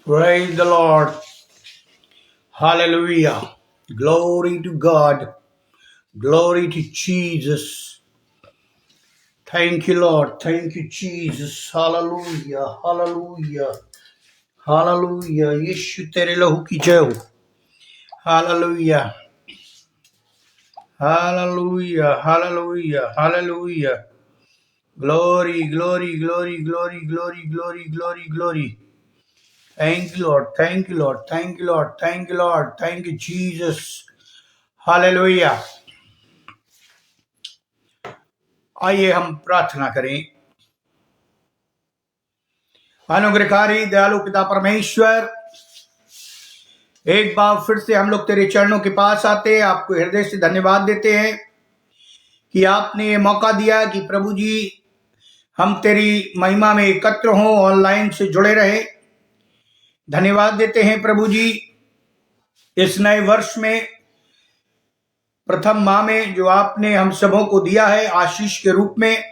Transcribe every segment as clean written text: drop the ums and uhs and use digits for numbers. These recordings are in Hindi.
Praise the Lord. Hallelujah. Glory to God. Glory to Jesus. Thank you, Lord. Thank you, Jesus. Hallelujah. Hallelujah. Hallelujah. यीशु तेरे लहू की जय हो. Hallelujah. Hallelujah. Hallelujah. Hallelujah. Glory, glory, glory, glory, glory, glory, glory, glory. Thank you, Lord. Thank you, Lord. Thank you, Lord. Thank you, Lord. Thank you, Jesus. Hallelujah. आइए हम प्रार्थना करें। अनुग्रहकारी दयालु पिता परमेश्वर, एक बार फिर से हम लोग तेरे चरणों के पास आते, आपको हृदय से धन्यवाद देते हैं कि आपने ये मौका दिया कि प्रभु जी हम तेरी महिमा में एकत्र हों, ऑनलाइन से जुड़े रहे। धन्यवाद देते हैं प्रभु जी, इस नए वर्ष में प्रथम माह में जो आपने हम सबों को दिया है आशीष के रूप में,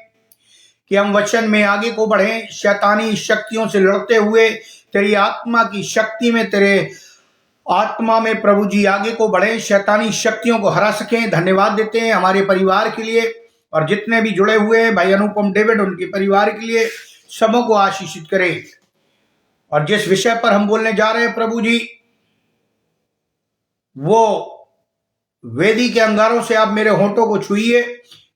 कि हम वचन में आगे को बढ़ें, शैतानी शक्तियों से लड़ते हुए तेरी आत्मा की शक्ति में, तेरे आत्मा में प्रभु जी आगे को बढ़ें, शैतानी शक्तियों को हरा सकें। धन्यवाद देते हैं हमारे परिवार के लिए और जितने भी जुड़े हुए हैं, भाई अनुपम डेविड उनके परिवार के लिए, सबों को आशीषित करें। और जिस विषय पर हम बोलने जा रहे हैं प्रभु जी, वो वेदी के अंगारों से आप मेरे होंठों को छुइए,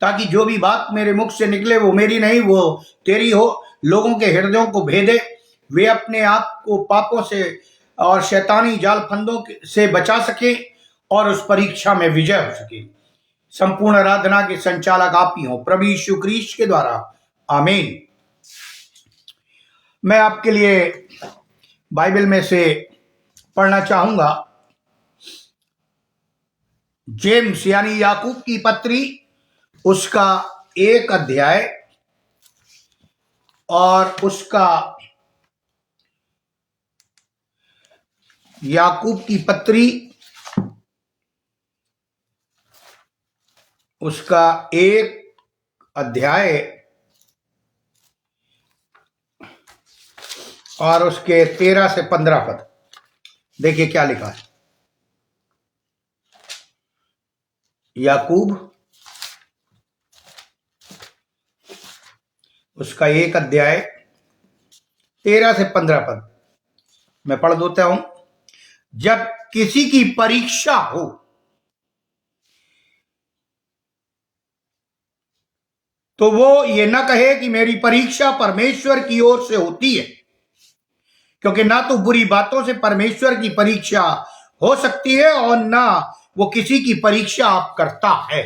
ताकि जो भी बात मेरे मुख से निकले वो मेरी नहीं, वो तेरी हो। लोगों के हृदयों को भेदे, वे अपने आप को पापों से और शैतानी जाल फंदों से बचा सके और उस परीक्षा में विजय हो सके। संपूर्ण आराधना के संचालक आप ही हो, प्रभु यीशु क्रिस्ट के द्वारा, आमीन। मैं आपके लिए बाइबल में से पढ़ना चाहूंगा जेम्स यानी याकूब की पत्री, उसका 1 अध्याय और उसका याकूब की पत्री उसका 1 अध्याय और उसके 13 से 15 पद। देखिए क्या लिखा है। याकूब उसका 1 अध्याय 13 से 15 पद मैं पढ़ देता हूं। जब किसी की परीक्षा हो तो वो ये ना कहे कि मेरी परीक्षा परमेश्वर की ओर से होती है, क्योंकि ना तो बुरी बातों से परमेश्वर की परीक्षा हो सकती है और ना वो किसी की परीक्षा आप करता है,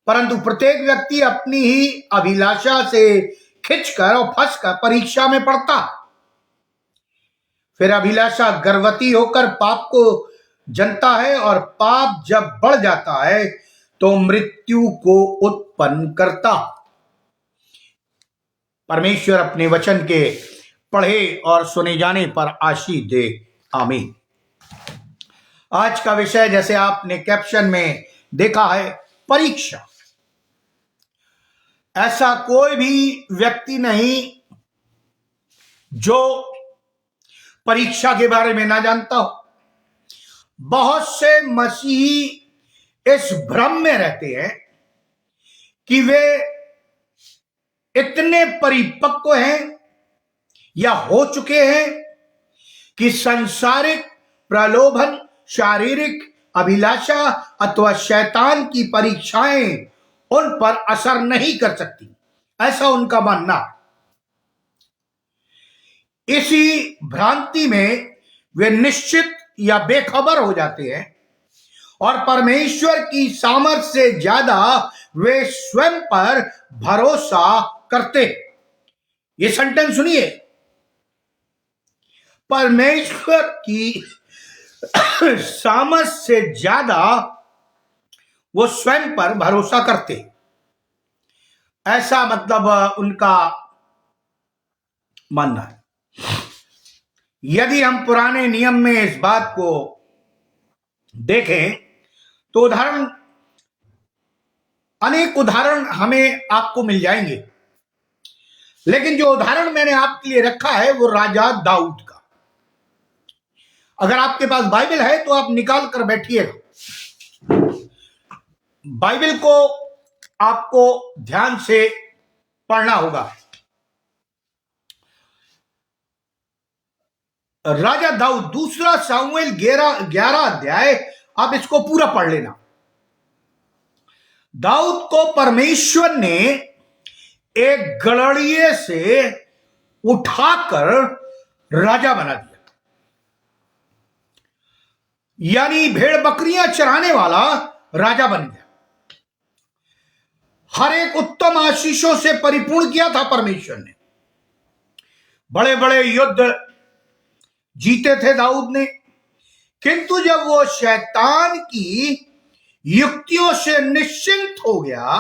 परंतु प्रत्येक व्यक्ति अपनी ही अभिलाषा से खिंचकर और फंसकर परीक्षा में पड़ता। फिर अभिलाषा गर्भवती होकर पाप को जनता है और पाप जब बढ़ जाता है तो मृत्यु को उत्पन्न करता। परमेश्वर अपने वचन के पढ़े और सुने जाने पर आशीष दे, आमीन। आज का विषय जैसे आपने कैप्शन में देखा है, परीक्षा। ऐसा कोई भी व्यक्ति नहीं जो परीक्षा के बारे में ना जानता हो। बहुत से मसीही इस भ्रम में रहते हैं कि वे इतने परिपक्व हैं या हो चुके हैं कि सांसारिक प्रलोभन, शारीरिक अभिलाषा अथवा शैतान की परीक्षाएं उन पर असर नहीं कर सकती, ऐसा उनका मानना। इसी भ्रांति में वे निश्चित या बेखबर हो जाते हैं और परमेश्वर की सामर्थ्य से ज्यादा वे स्वयं पर भरोसा करते। ये सेंटेंस सुनिए, परमेश्वर की सामर्थ्य से ज्यादा वो स्वयं पर भरोसा करते, ऐसा मतलब उनका मानना है। यदि हम पुराने नियम में इस बात को देखें तो अनेक उदाहरण हमें आपको मिल जाएंगे, लेकिन जो उदाहरण मैंने आपके लिए रखा है वो राजा दाऊद का। अगर आपके पास बाइबल है तो आप निकाल कर बैठिएगा। बाइबल को आपको ध्यान से पढ़ना होगा। राजा दाऊद, दूसरा सामुएल 11 अध्याय, आप इसको पूरा पढ़ लेना। दाऊद को परमेश्वर ने एक गड़रिये से उठाकर राजा बना दिया, यानी भेड़ बकरियां चराने वाला राजा बन गया। हर एक उत्तम आशीषों से परिपूर्ण किया था परमेश्वर ने। बड़े बड़े युद्ध जीते थे दाऊद ने, किंतु जब वो शैतान की युक्तियों से निश्चिंत हो गया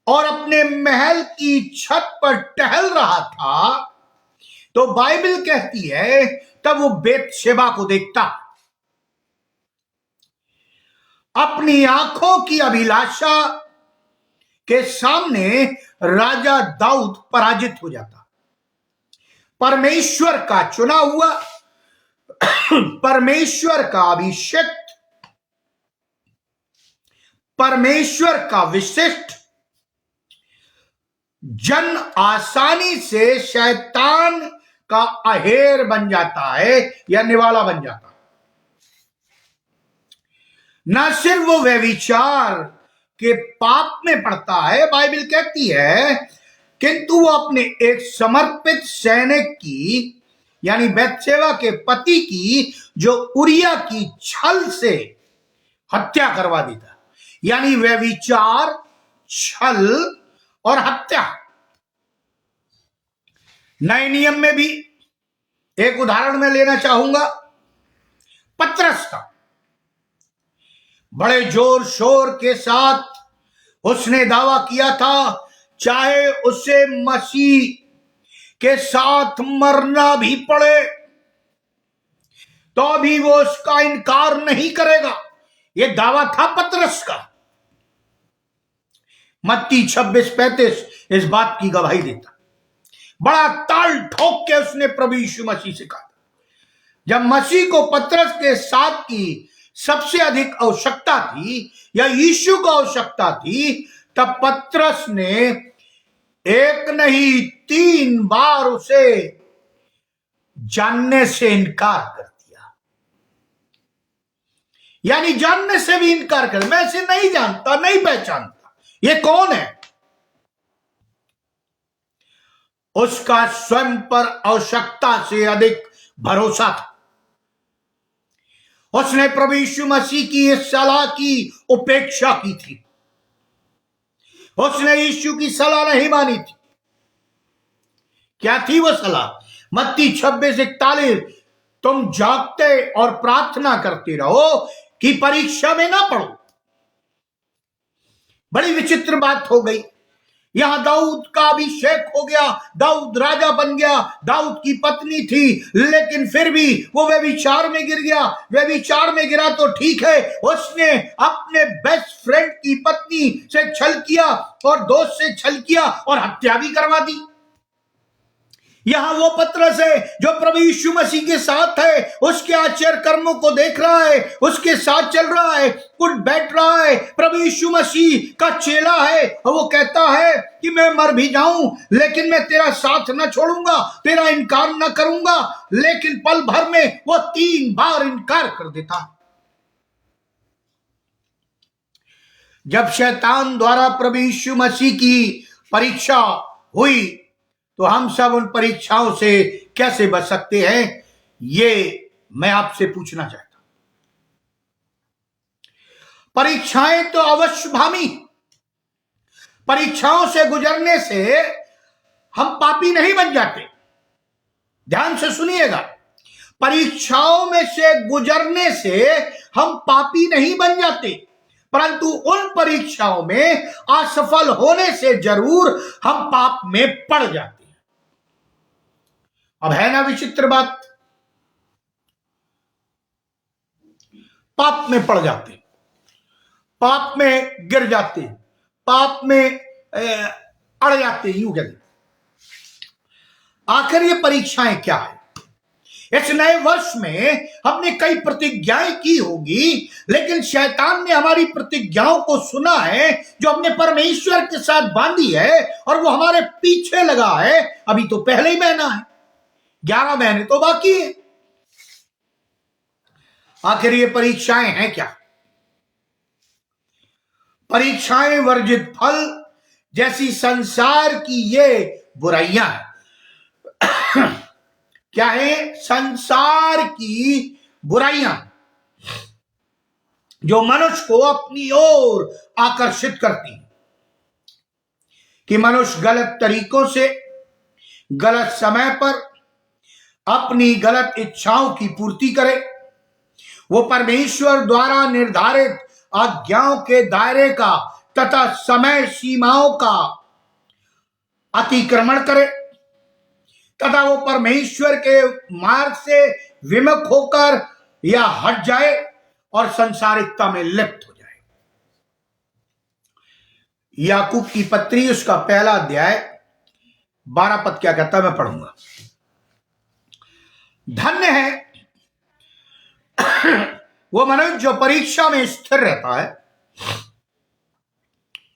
और अपने महल की छत पर टहल रहा था, तो बाइबल कहती है तब वो बेतशेबा को देखता। अपनी आंखों की अभिलाषा के सामने राजा दाऊद पराजित हो जाता। परमेश्वर का चुना हुआ, परमेश्वर का अभिषिक्त, परमेश्वर का विशिष्ट जन आसानी से शैतान का अहेर बन जाता है या निवाला बन जाता है। न सिर्फ वो व्यभिचार के पाप में पड़ता है, बाइबल कहती है, किंतु वो अपने एक समर्पित सैनिक की, यानी बैतशेबा के पति की, जो उरिया की छल से हत्या करवा देता। यानी व्यभिचार, छल और हत्या। नए नियम में भी एक उदाहरण मैं लेना चाहूंगा, पतरस का। बड़े जोर शोर के साथ उसने दावा किया था, चाहे उसे मसीह के साथ मरना भी पड़े तो भी वो उसका इनकार नहीं करेगा। यह दावा था पतरस का। मत्ती 26:35 इस बात की गवाही देता। बड़ा ताल ठोक के उसने प्रभु यीशु मसीह से कहा। जब मसीह को पतरस के साथ की सबसे अधिक आवश्यकता थी या यीशु को आवश्यकता थी, तब पतरस ने एक नहीं 3 बार उसे जानने से इनकार कर दिया। यानी जानने से भी इनकार कर, मैं इसे नहीं जानता, नहीं पहचानता, ये कौन है। उसका स्वयं पर आवश्यकता से अधिक भरोसा था। उसने प्रभु यीशु मसीह की इस सलाह की उपेक्षा की थी। उसने यीशु की सलाह नहीं मानी थी। क्या थी वो सलाह? मत्ती 26:41, तुम जागते और प्रार्थना करते रहो कि परीक्षा में ना पड़ो। बड़ी विचित्र बात हो गई। यहां दाऊद का अभिषेक हो गया, दाऊद राजा बन गया, दाऊद की पत्नी थी, लेकिन फिर भी वो व्यभिचार में गिर गया। व्यभिचार में गिरा तो ठीक है, उसने अपने बेस्ट फ्रेंड की पत्नी से छल किया और दोस्त से छल किया और हत्या भी करवा दी। यहां वो पतरस है जो प्रभु यीशु मसीह के साथ है, उसके आश्चर्य कर्मों को देख रहा है, उसके साथ चल रहा है, उठ बैठ रहा है, प्रभु यीशु मसीह का चेला है, और वो कहता है कि मैं मर भी जाऊं लेकिन मैं तेरा साथ न छोड़ूंगा, तेरा इनकार न करूंगा। लेकिन पल भर में वो 3 बार इनकार कर देता। जब शैतान द्वारा प्रभु यीशु मसीह की परीक्षा हुई तो हम सब उन परीक्षाओं से कैसे बच सकते हैं, ये मैं आपसे पूछना चाहता हूं। परीक्षाएं तो अवश्यभावी, परीक्षाओं से गुजरने से हम पापी नहीं बन जाते। ध्यान से सुनिएगा, परीक्षाओं में से गुजरने से हम पापी नहीं बन जाते, परंतु उन परीक्षाओं में असफल होने से जरूर हम पाप में पड़ जाते हैं। अब है ना विचित्र बात, पाप में पड़ जाते, पाप में गिर जाते, पाप में अड़ जाते, यूं कहते। आखिर ये परीक्षाएं क्या है? इस नए वर्ष में हमने कई प्रतिज्ञाएं की होगी, लेकिन शैतान ने हमारी प्रतिज्ञाओं को सुना है जो हमने परमेश्वर के साथ बांधी है, और वो हमारे पीछे लगा है। अभी तो पहले ही महीना है, 11 महीने तो बाकी है। आखिर ये परीक्षाएं हैं क्या? परीक्षाएं वर्जित फल जैसी संसार की ये बुराइयां हैं। क्या है? संसार की बुराइयां जो मनुष्य को अपनी ओर आकर्षित करती हैं, कि मनुष्य गलत तरीकों से गलत समय पर अपनी गलत इच्छाओं की पूर्ति करे। वो परमेश्वर द्वारा निर्धारित आज्ञाओं के दायरे का तथा समय सीमाओं का अतिक्रमण करे, तथा वो परमेश्वर के मार्ग से विमुख होकर या हट जाए और संसारिकता में लिप्त हो जाए। याकूब की पत्री उसका पहला अध्याय 12 पद क्या कहता है, मैं पढ़ूंगा। धन्य है वो मनुष्य जो परीक्षा में स्थिर रहता है,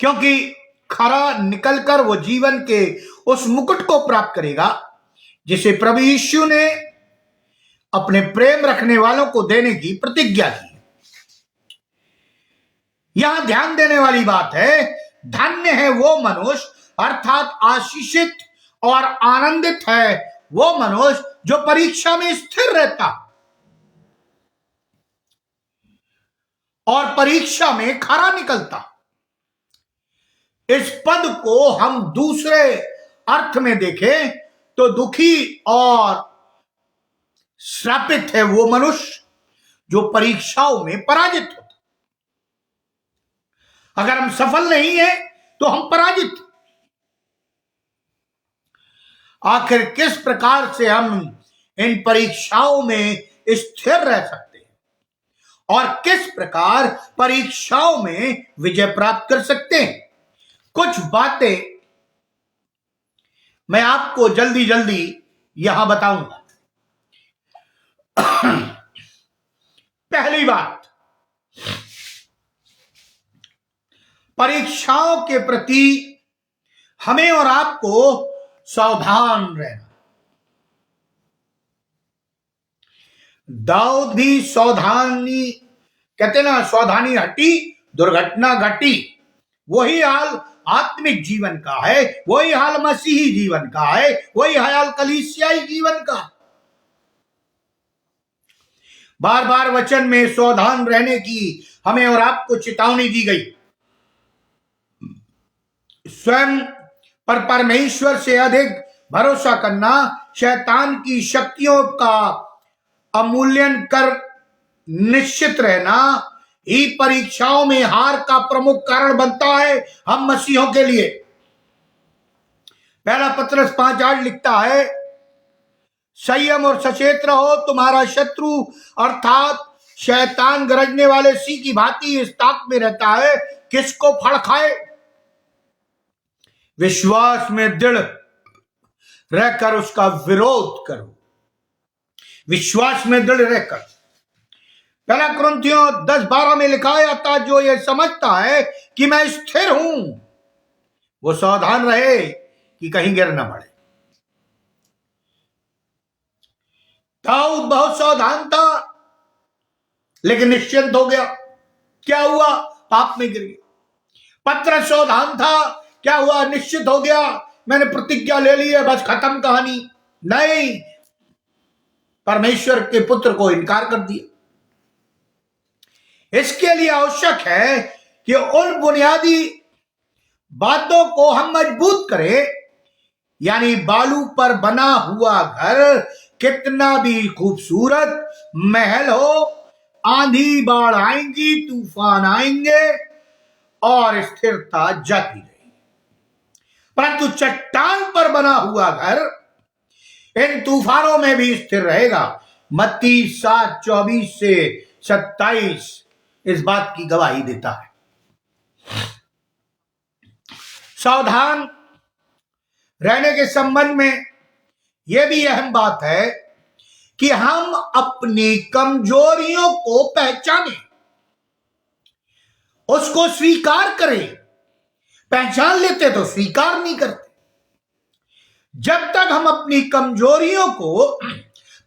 क्योंकि खरा निकलकर वो जीवन के उस मुकुट को प्राप्त करेगा जिसे प्रभु यीशु ने अपने प्रेम रखने वालों को देने की प्रतिज्ञा की। यहां ध्यान देने वाली बात है, धन्य है वो मनुष्य, अर्थात आशीषित और आनंदित है वो मनुष्य जो परीक्षा में स्थिर रहता और परीक्षा में खरा निकलता। इस पद को हम दूसरे अर्थ में देखें तो दुखी और श्रापित है वो मनुष्य जो परीक्षाओं में पराजित होता। अगर हम सफल नहीं हैं तो हम पराजित। आखिर किस प्रकार से हम इन परीक्षाओं में स्थिर रह सकते हैं और किस प्रकार परीक्षाओं में विजय प्राप्त कर सकते हैं, कुछ बातें मैं आपको जल्दी जल्दी यहां बताऊंगा। पहली बात, परीक्षाओं के प्रति हमें और आपको सावधान रहना। दाऊद भी सावधानी, कहते ना, सावधानी हटी दुर्घटना घटी। वही हाल आत्मिक जीवन का है, वही हाल मसीही जीवन का है, वही हाल कलीसियाई जीवन का। बार बार वचन में सावधान रहने की हमें और आपको चेतावनी दी गई। स्वयं पर परमेश्वर से अधिक भरोसा करना शैतान की शक्तियों का अवमूल्यन कर निश्चित रहना ही परीक्षाओं में हार का प्रमुख कारण बनता है हम मसीहों के लिए। पहला पत्रस 5:8 लिखता है, संयम और सचेत रहो, तुम्हारा शत्रु अर्थात शैतान गरजने वाले सी की भांति इस ताक में रहता है, किसको फड़ खाए। विश्वास में दृढ़ रहकर उसका विरोध करो। विश्वास में दृढ़ रहकर। पहला कुरिन्थियों 10:12 में लिखा जाता, जो ये समझता है कि मैं स्थिर हूं वो सावधान रहे कि कहीं गिर न पड़े। दाऊद बहुत सावधान था लेकिन निश्चिंत हो गया। क्या हुआ? पाप में गिर गया। पत्रस सावधान था, क्या हुआ? निश्चित हो गया, मैंने प्रतिज्ञा ले ली है, बस खत्म कहानी। नहीं, परमेश्वर के पुत्र को इनकार कर दिया। इसके लिए आवश्यक है कि उन बुनियादी बातों को हम मजबूत करें, यानी बालू पर बना हुआ घर कितना भी खूबसूरत महल हो, आंधी बाढ़ आएंगी, तूफान आएंगे और स्थिरता जाती रहेगी। परंतु चट्टान पर बना हुआ घर इन तूफानों में भी स्थिर रहेगा। मत्ती 7:24 से 27 इस बात की गवाही देता है। सावधान रहने के संबंध में यह भी अहम बात है कि हम अपनी कमजोरियों को पहचानें, उसको स्वीकार करें। पहचान लेते तो स्वीकार नहीं करते। जब तक हम अपनी कमजोरियों को,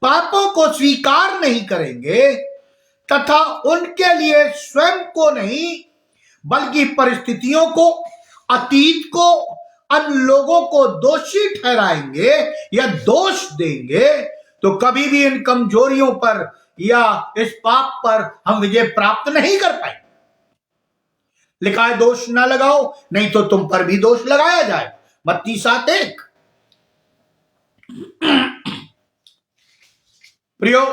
पापों को स्वीकार नहीं करेंगे तथा उनके लिए स्वयं को नहीं बल्कि परिस्थितियों को, अतीत को, अन्य लोगों को दोषी ठहराएंगे या दोष देंगे, तो कभी भी इन कमजोरियों पर या इस पाप पर हम विजय प्राप्त नहीं कर पाएंगे। लिखा है दोष ना लगाओ, नहीं तो तुम पर भी दोष लगाया जाए, मत्ती 7:1। प्रियो,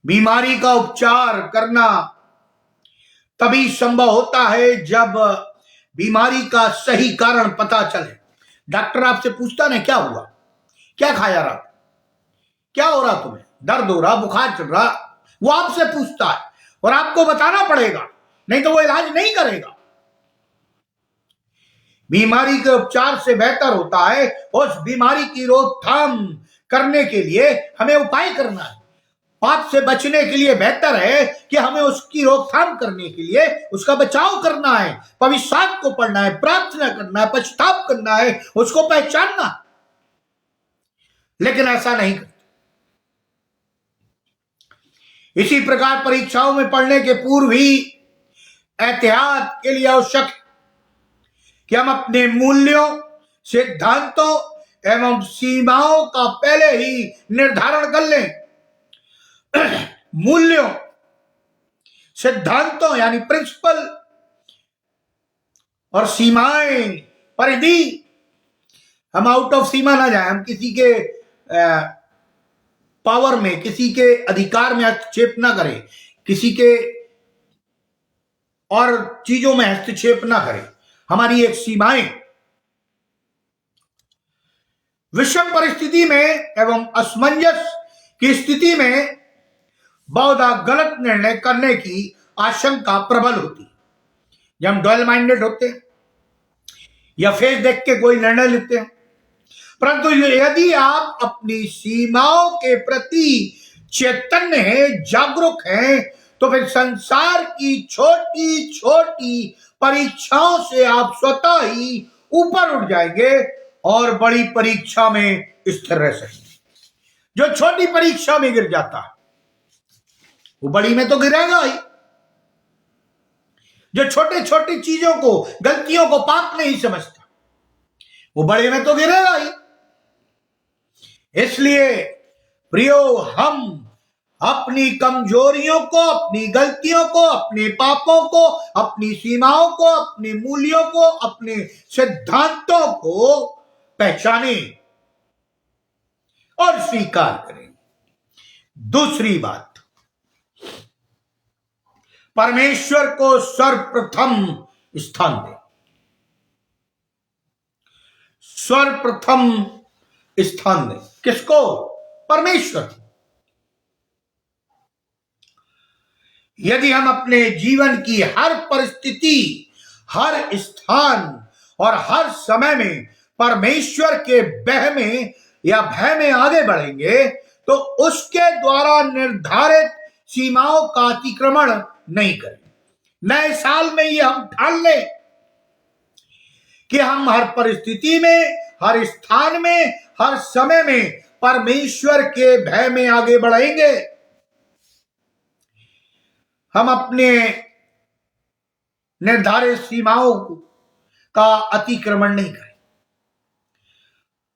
बीमारी का उपचार करना तभी संभव होता है जब बीमारी का सही कारण पता चले। डॉक्टर आपसे पूछता ना क्या हुआ, क्या खाया रहा, क्या हो रहा, तुम्हें दर्द हो रहा, बुखार चल रहा, वो आपसे पूछता है और आपको बताना पड़ेगा, नहीं तो वो इलाज नहीं करेगा। बीमारी के उपचार से बेहतर होता है उस बीमारी की रोकथाम करने के लिए हमें उपाय करना है। पाप से बचने के लिए बेहतर है कि हमें उसकी रोकथाम करने के लिए उसका बचाव करना है, पवित्र शास्त्र को पढ़ना है, प्रार्थना करना है, पश्चाताप करना है, उसको पहचानना। लेकिन ऐसा नहीं करते। इसी प्रकार परीक्षाओं में पढ़ने के पूर्व ही एहतियात के लिए आवश्यक है कि हम अपने मूल्यों, सिद्धांतों एवं सीमाओं का पहले ही निर्धारण कर लें। मूल्यों, सिद्धांतों यानी प्रिंसिपल, और सीमाएं, परिधि। हम आउट ऑफ सीमा ना जाए, हम किसी के पावर में, किसी के अधिकार में हस्तक्षेप ना करें, किसी के और चीजों में हस्तक्षेप ना करें। हमारी एक सीमाएं। विषम परिस्थिति में एवं असमंजस की स्थिति में बहुधा गलत निर्णय करने की आशंका प्रबल होती है। जब हम डबल माइंडेड होते हैं या फेस देख के कोई निर्णय लेते हैं। परंतु यदि आप अपनी सीमाओं के प्रति चैतन्य हैं, जागरूक हैं, तो फिर संसार की छोटी छोटी परीक्षाओं से आप स्वतः ही ऊपर उठ जाएंगे और बड़ी परीक्षा में स्थिर रह सकते। जो छोटी परीक्षा में गिर जाता है वो बड़ी में तो गिरेगा ही। जो छोटे छोटी चीजों को, गलतियों को पाप नहीं समझता, वो बड़े में तो गिरेगा ही। इसलिए प्रियो, हम अपनी कमजोरियों को, अपनी गलतियों को, अपने पापों को, अपनी सीमाओं को, अपने मूल्यों को, अपने सिद्धांतों को पहचाने और स्वीकार करें। दूसरी बात, परमेश्वर को सर्वप्रथम स्थान दें। सर्वप्रथम स्थान दें। किसको? परमेश्वर। यदि हम अपने जीवन की हर परिस्थिति, हर स्थान और हर समय में परमेश्वर के बह में या भय में आगे बढ़ेंगे तो उसके द्वारा निर्धारित सीमाओं का अतिक्रमण नहीं करें। नए साल में ये हम ठान लें कि हम हर परिस्थिति में, हर स्थान में, हर समय में परमेश्वर के भय में आगे बढ़ेंगे। हम अपने निर्धारित सीमाओं का अतिक्रमण नहीं करें।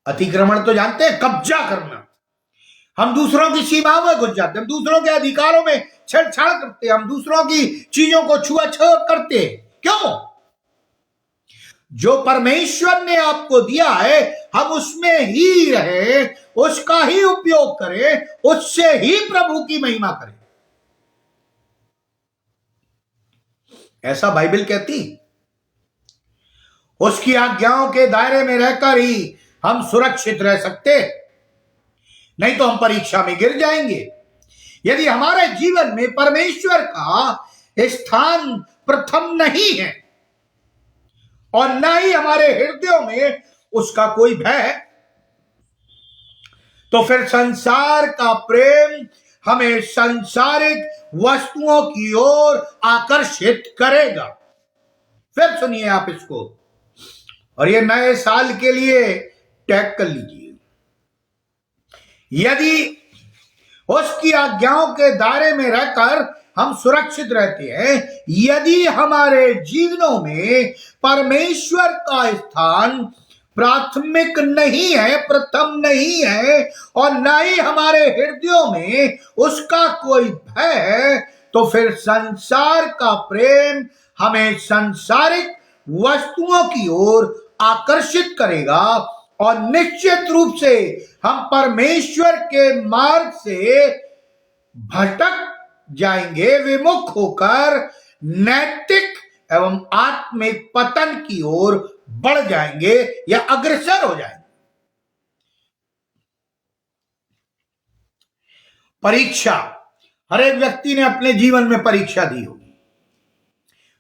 अतिक्रमण तो जानते हैं, कब्जा करना। हम दूसरों की सीमाओं में घुस जाते हैं, हम दूसरों के अधिकारों में छेड़छाड़ करते हैं, हम दूसरों की चीजों को छुआछूत करते हैं। क्यों? जो परमेश्वर ने आपको दिया है हम उसमें ही रहें, उसका ही उपयोग करें, उससे ही प्रभु की महिमा करें। ऐसा बाइबल कहती। उसकी आज्ञाओं के दायरे में रहकर ही हम सुरक्षित रह सकते, नहीं तो हम परीक्षा में गिर जाएंगे। यदि हमारे जीवन में परमेश्वर का स्थान प्रथम नहीं है और न ही हमारे हृदयों में उसका कोई भय है, तो फिर संसार का प्रेम हमें सांसारिक वस्तुओं की ओर आकर्षित करेगा। फिर सुनिए आप इसको, और ये नए साल के लिए टैग कर लीजिए। यदि उसकी आज्ञाओं के दायरे में रहकर हम सुरक्षित रहते हैं, यदि हमारे जीवनों में परमेश्वर का स्थान प्राथमिक नहीं है, प्रथम नहीं है, और न ही हमारे हृदयों में उसका कोई भय है, तो फिर संसार का प्रेम हमें सांसारिक वस्तुओं की ओर आकर्षित करेगा और निश्चित रूप से हम परमेश्वर के मार्ग से भटक जाएंगे, विमुख होकर नैतिक एवं आत्मिक पतन की ओर बढ़ जाएंगे या अग्रसर हो जाएंगे। परीक्षा, हर एक व्यक्ति ने अपने जीवन में परीक्षा दी होगी।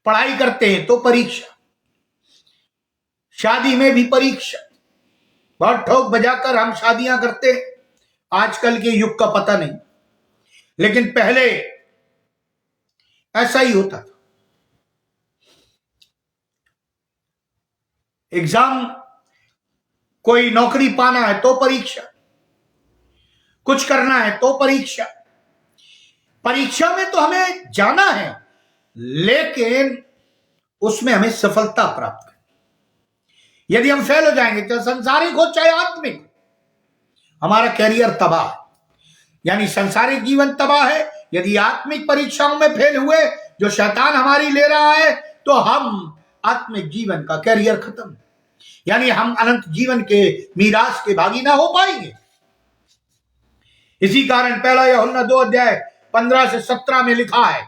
पढ़ाई करते हैं तो परीक्षा, शादी में भी परीक्षा। बहुत ठोक बजाकर हम शादियां करते हैं, आजकल के युग का पता नहीं, लेकिन पहले ऐसा ही होता था। एग्जाम, कोई नौकरी पाना है तो परीक्षा, कुछ करना है तो परीक्षा। परीक्षा में तो हमें जाना है, लेकिन उसमें हमें सफलता प्राप्त करनी। यदि हम फेल हो जाएंगे, चाहे संसारिक हो चाहे आत्मिक, हमारा कैरियर तबाह है, यानी संसारिक जीवन तबाह है। यदि आत्मिक परीक्षाओं में फेल हुए, जो शैतान हमारी ले रहा है, तो हम आत्मिक जीवन का कैरियर खत्म, यानी हम अनंत जीवन के मीरास के भागी ना हो पाएंगे। इसी कारण पहला यूहन्ना 2 अध्याय 15 से 17 में लिखा है,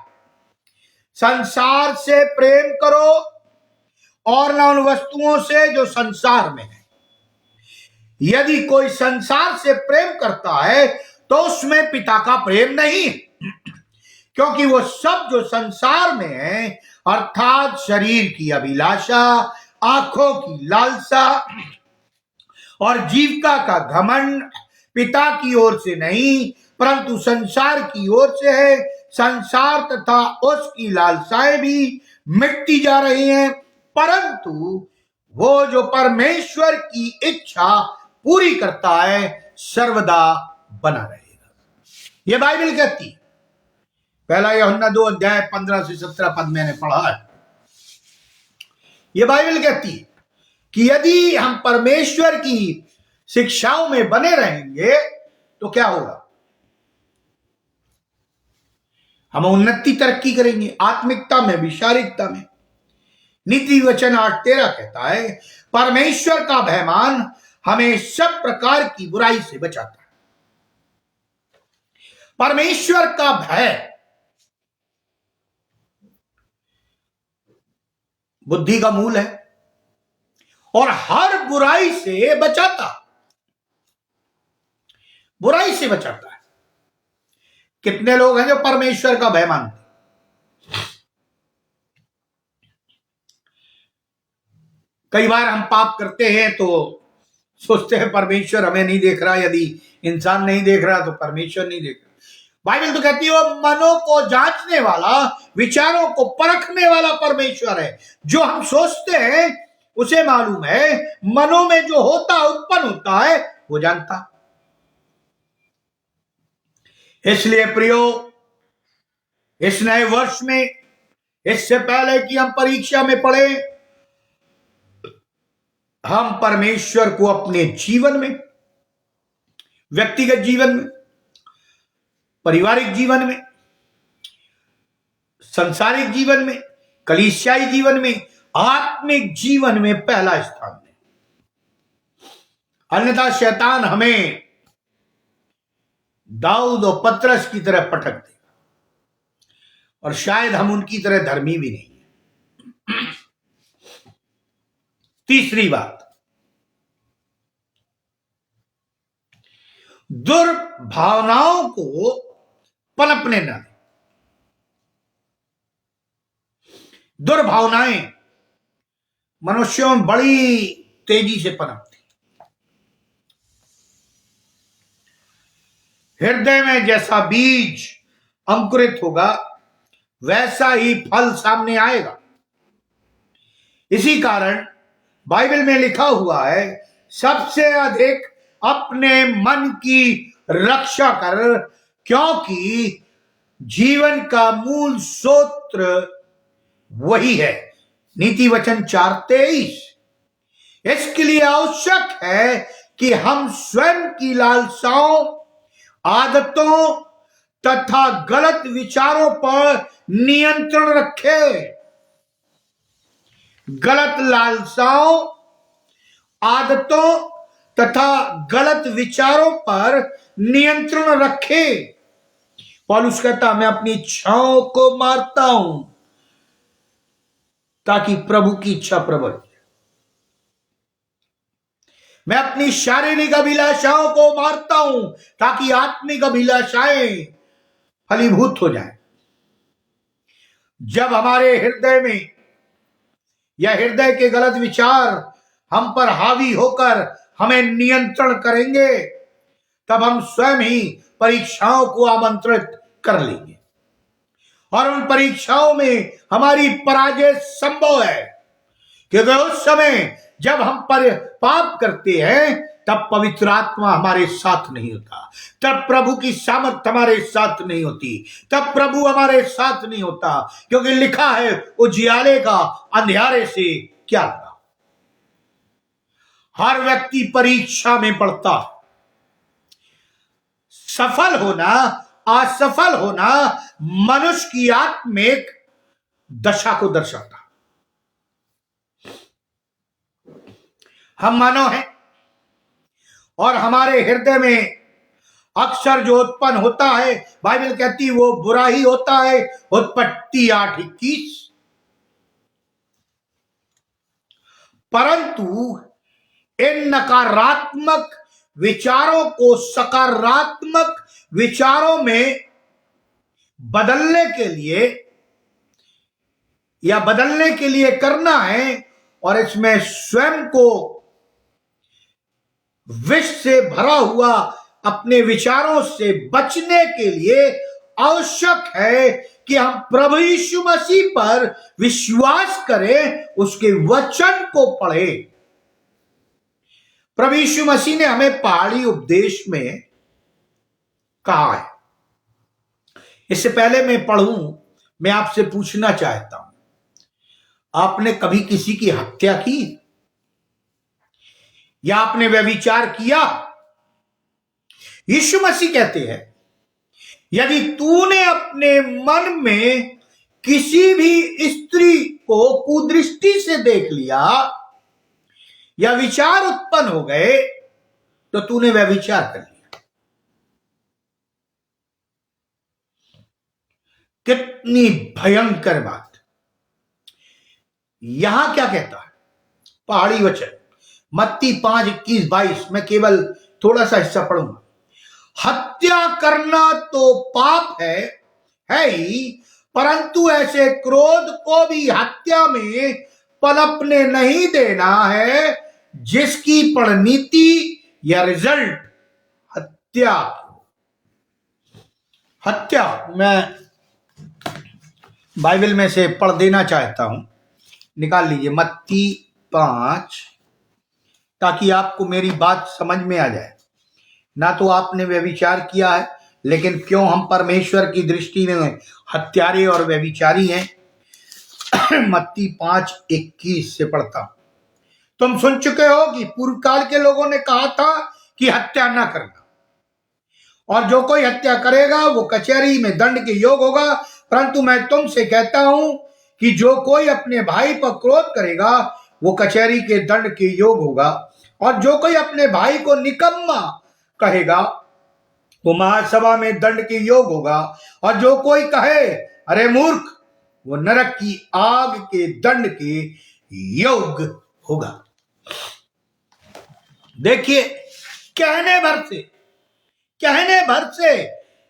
संसार से प्रेम करो और न उन वस्तुओं से जो संसार में है। यदि कोई संसार से प्रेम करता है तो उसमें पिता का प्रेम नहीं है, क्योंकि वो सब जो संसार में है, अर्थात शरीर की अभिलाषा, आंखों की लालसा और जीविका का घमंड, पिता की ओर से नहीं परंतु संसार की ओर से है। संसार तथा उसकी लालसाएं भी मिटती जा रही हैं, परंतु वो जो परमेश्वर की इच्छा पूरी करता है सर्वदा बना रहेगा। ये बाइबल कहती है। पहला यूहन्ना 2 अध्याय 15 से 17 पद मैंने पढ़ा है। ये बाइबल कहती है कि यदि हम परमेश्वर की शिक्षाओं में बने रहेंगे तो क्या होगा? हम उन्नति तरक्की करेंगे, आत्मिकता में भी, शारीरिकता में। नीति वचन 8:13 कहता है, परमेश्वर का भयमान हमें सब प्रकार की बुराई से बचाता है। परमेश्वर का भय बुद्धि का मूल है और हर बुराई से बचाता, बुराई से बचाता है। कितने लोग हैं जो परमेश्वर का भय मानते? कई बार हम पाप करते हैं तो सोचते हैं परमेश्वर हमें नहीं देख रहा, यदि इंसान नहीं देख रहा तो परमेश्वर नहीं देख रहा। बाइबल तो कहती है वो मनों को जांचने वाला, विचारों को परखने वाला परमेश्वर है। जो हम सोचते हैं उसे मालूम है, मनों में जो होता उत्पन्न होता है वो जानता। इसलिए प्रियो, इस नए वर्ष में, इससे पहले कि हम परीक्षा में पढ़े, हम परमेश्वर को अपने जीवन में, व्यक्तिगत जीवन में, पारिवारिक जीवन में, सांसारिक जीवन में, कलीसियाई जीवन में, आत्मिक जीवन में पहला स्थान दें। अन्यथा शैतान हमें दाऊद और पतरस की तरह पटक देगा और शायद हम उनकी तरह धर्मी भी नहीं है। तीसरी बात, दुर्भावनाओं को पनपने न दें। दुर्भावनाएं मनुष्यों में बड़ी तेजी से पनपती। हृदय में जैसा बीज अंकुरित होगा वैसा ही फल सामने आएगा। इसी कारण बाइबल में लिखा हुआ है, सबसे अधिक अपने मन की रक्षा कर, क्योंकि जीवन का मूल सूत्र वही है। नीति वचन 4:23। इसके लिए आवश्यक है कि हम स्वयं की लालसाओं, आदतों तथा गलत विचारों पर नियंत्रण रखें। गलत लालसाओं, आदतों तथा गलत विचारों पर नियंत्रण रखें। पौलुस कहता, मैं अपनी इच्छाओं को मारता हूं ताकि प्रभु की इच्छा प्रबल। मैं अपनी शारीरिक अभिलाषाओं को मारता हूं ताकि आत्मिक अभिलाषाएं फलीभूत हो जाएं। जब हमारे हृदय में या हृदय के गलत विचार हम पर हावी होकर हमें नियंत्रण करेंगे, तब हम स्वयं ही परीक्षाओं को आमंत्रित कर लेंगे और उन परीक्षाओं में हमारी पराजय संभव है। क्योंकि उस समय जब हम पाप करते हैं तब पवित्र आत्मा हमारे साथ नहीं होता, तब प्रभु की सामर्थ हमारे साथ नहीं होती, तब प्रभु हमारे साथ नहीं होता। क्योंकि लिखा है, उजियाले का अंधियारे से क्या लगा। हर व्यक्ति परीक्षा में पड़ता। सफल होना, असफल होना मनुष्य की आत्मिक दशा को दर्शाता। हम मानव हैं और हमारे हृदय में अक्सर जो उत्पन्न होता है, बाइबल कहती है वो बुरा ही होता है। उत्पत्ति 8:21। परंतु इन नकारात्मक विचारों को सकारात्मक विचारों में बदलने के लिए करना है, और इसमें स्वयं को विष से भरा हुआ अपने विचारों से बचने के लिए आवश्यक है कि हम प्रभु यीशु मसीह पर विश्वास करें, उसके वचन को पढ़ें। प्रभु यीशु मसीह ने हमें पहाड़ी उपदेश में कहा है। इससे पहले मैं पढ़ूं, मैं आपसे पूछना चाहता हूं, आपने कभी किसी की हत्या की या आपने व्यभिचार किया? यीशु मसीह कहते हैं, यदि तूने अपने मन में किसी भी स्त्री को कुदृष्टि से देख लिया या विचार उत्पन्न हो गए तो तूने व्यभिचार कर लिया। कितनी भयंकर बात। यहां क्या कहता है पहाड़ी वचन, मत्ती 5:21-22। मैं केवल थोड़ा सा हिस्सा पढ़ूंगा। हत्या करना तो पाप है ही, परंतु ऐसे क्रोध को भी हत्या में पनपने नहीं देना है जिसकी परिणति या रिजल्ट हत्या। मैं बाइबल में से पढ़ देना चाहता हूं, निकाल लीजिए मत्ती 5, ताकि आपको मेरी बात समझ में आ जाए। ना तो आपने व्यभिचार किया है, लेकिन क्यों हम परमेश्वर की दृष्टि में हत्यारे और व्यभिचारी हैं। मत्ती 5:21 से पढ़ता हूं। तुम सुन चुके हो कि पूर्व काल के लोगों ने कहा था कि हत्या ना करना, और जो कोई हत्या करेगा वो कचहरी में दंड के योग्य होगा। परंतु मैं तुमसे कहता हूं कि जो कोई अपने भाई पर क्रोध करेगा वो कचहरी के दंड के योग्य होगा, और जो कोई अपने भाई को निकम्मा कहेगा वो महासभा में दंड के योग्य होगा, और जो कोई कहे अरे मूर्ख, वो नरक की आग के दंड के योग्य होगा। देखिए, कहने भर से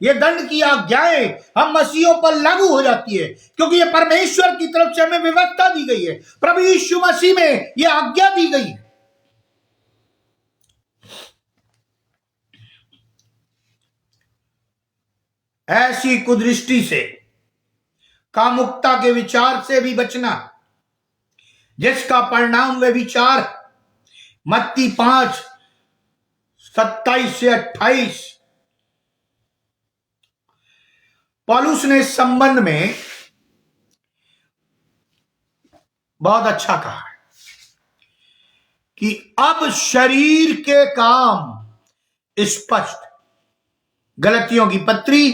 ये दंड की आज्ञाएं हम मसीहों पर लागू हो जाती है, क्योंकि ये परमेश्वर की तरफ से हमें व्यवस्था दी गई है। प्रभु यीशु मसीह में ये आज्ञा दी गई है। ऐसी कुदृष्टि से, कामुकता के विचार से भी बचना, जिसका परिणाम वे विचार मत्ती 5:27 से 28। पौलुस ने इस संबंध में बहुत अच्छा कहा है कि अब शरीर के काम स्पष्ट। गलतियों की पत्री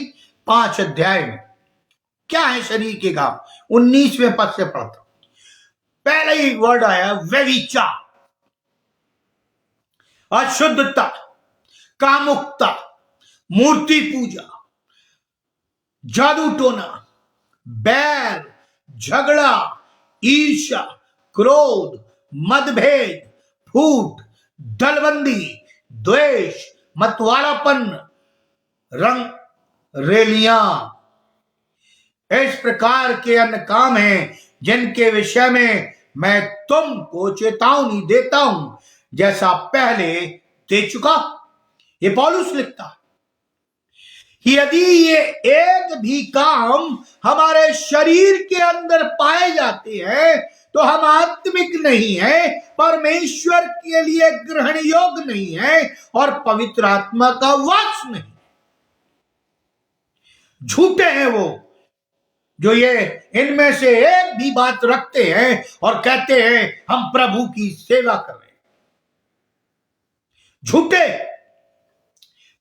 5 अध्याय में क्या है शरीर के काम? 19वें पद से पढ़ता हूं। पहले ही वर्ड आया व्यभिचार, अशुद्धता, कामुकता, मूर्ति पूजा, जादू टोना, बैर, झगड़ा, ईर्ष्या, क्रोध, मतभेद, फूट, दलबंदी, द्वेष, मतवालापन, रंग रेलियां। इस प्रकार के अन्य काम हैं जिनके विषय में मैं तुमको चेतावनी देता हूं, जैसा पहले दे चुका। ये पौलुस लिखता है कि यदि ये एक भी काम हमारे शरीर के अंदर पाए जाते हैं तो हम आत्मिक नहीं है, परमेश्वर के लिए ग्रहण योग्य नहीं है और पवित्र आत्मा का वास नहीं। झूठे हैं वो जो ये इनमें से एक भी बात रखते हैं और कहते हैं हम प्रभु की सेवा कर रहे हैं। झूठे।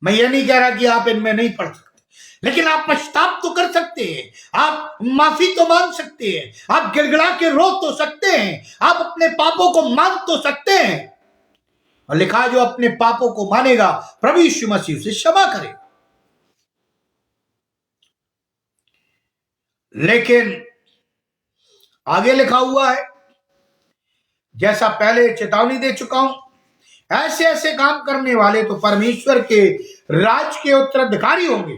मैं ये नहीं कह रहा कि आप इनमें नहीं पढ़ सकते, लेकिन आप पश्चाताप तो कर सकते हैं, आप माफी तो मांग सकते हैं, आप गिड़गिड़ा के रो तो सकते हैं, आप अपने पापों को मान तो सकते हैं। और लिखा जो अपने पापों को मानेगा प्रभु यीशु मसीह से क्षमा करेगा। लेकिन आगे लिखा हुआ है, जैसा पहले चेतावनी दे चुका हूं, ऐसे ऐसे काम करने वाले तो परमेश्वर के राज के उत्तराधिकारी होंगे।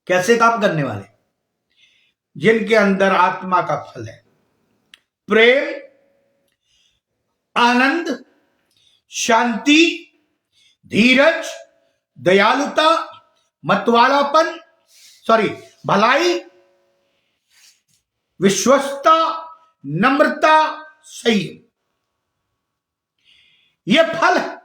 कैसे काम करने वाले? जिनके अंदर आत्मा का फल है, प्रेम, आनंद, शांति, धीरज, दयालुता, मतवालापन, भलाई, विश्वस्तता, नम्रता, संयम। ये फल है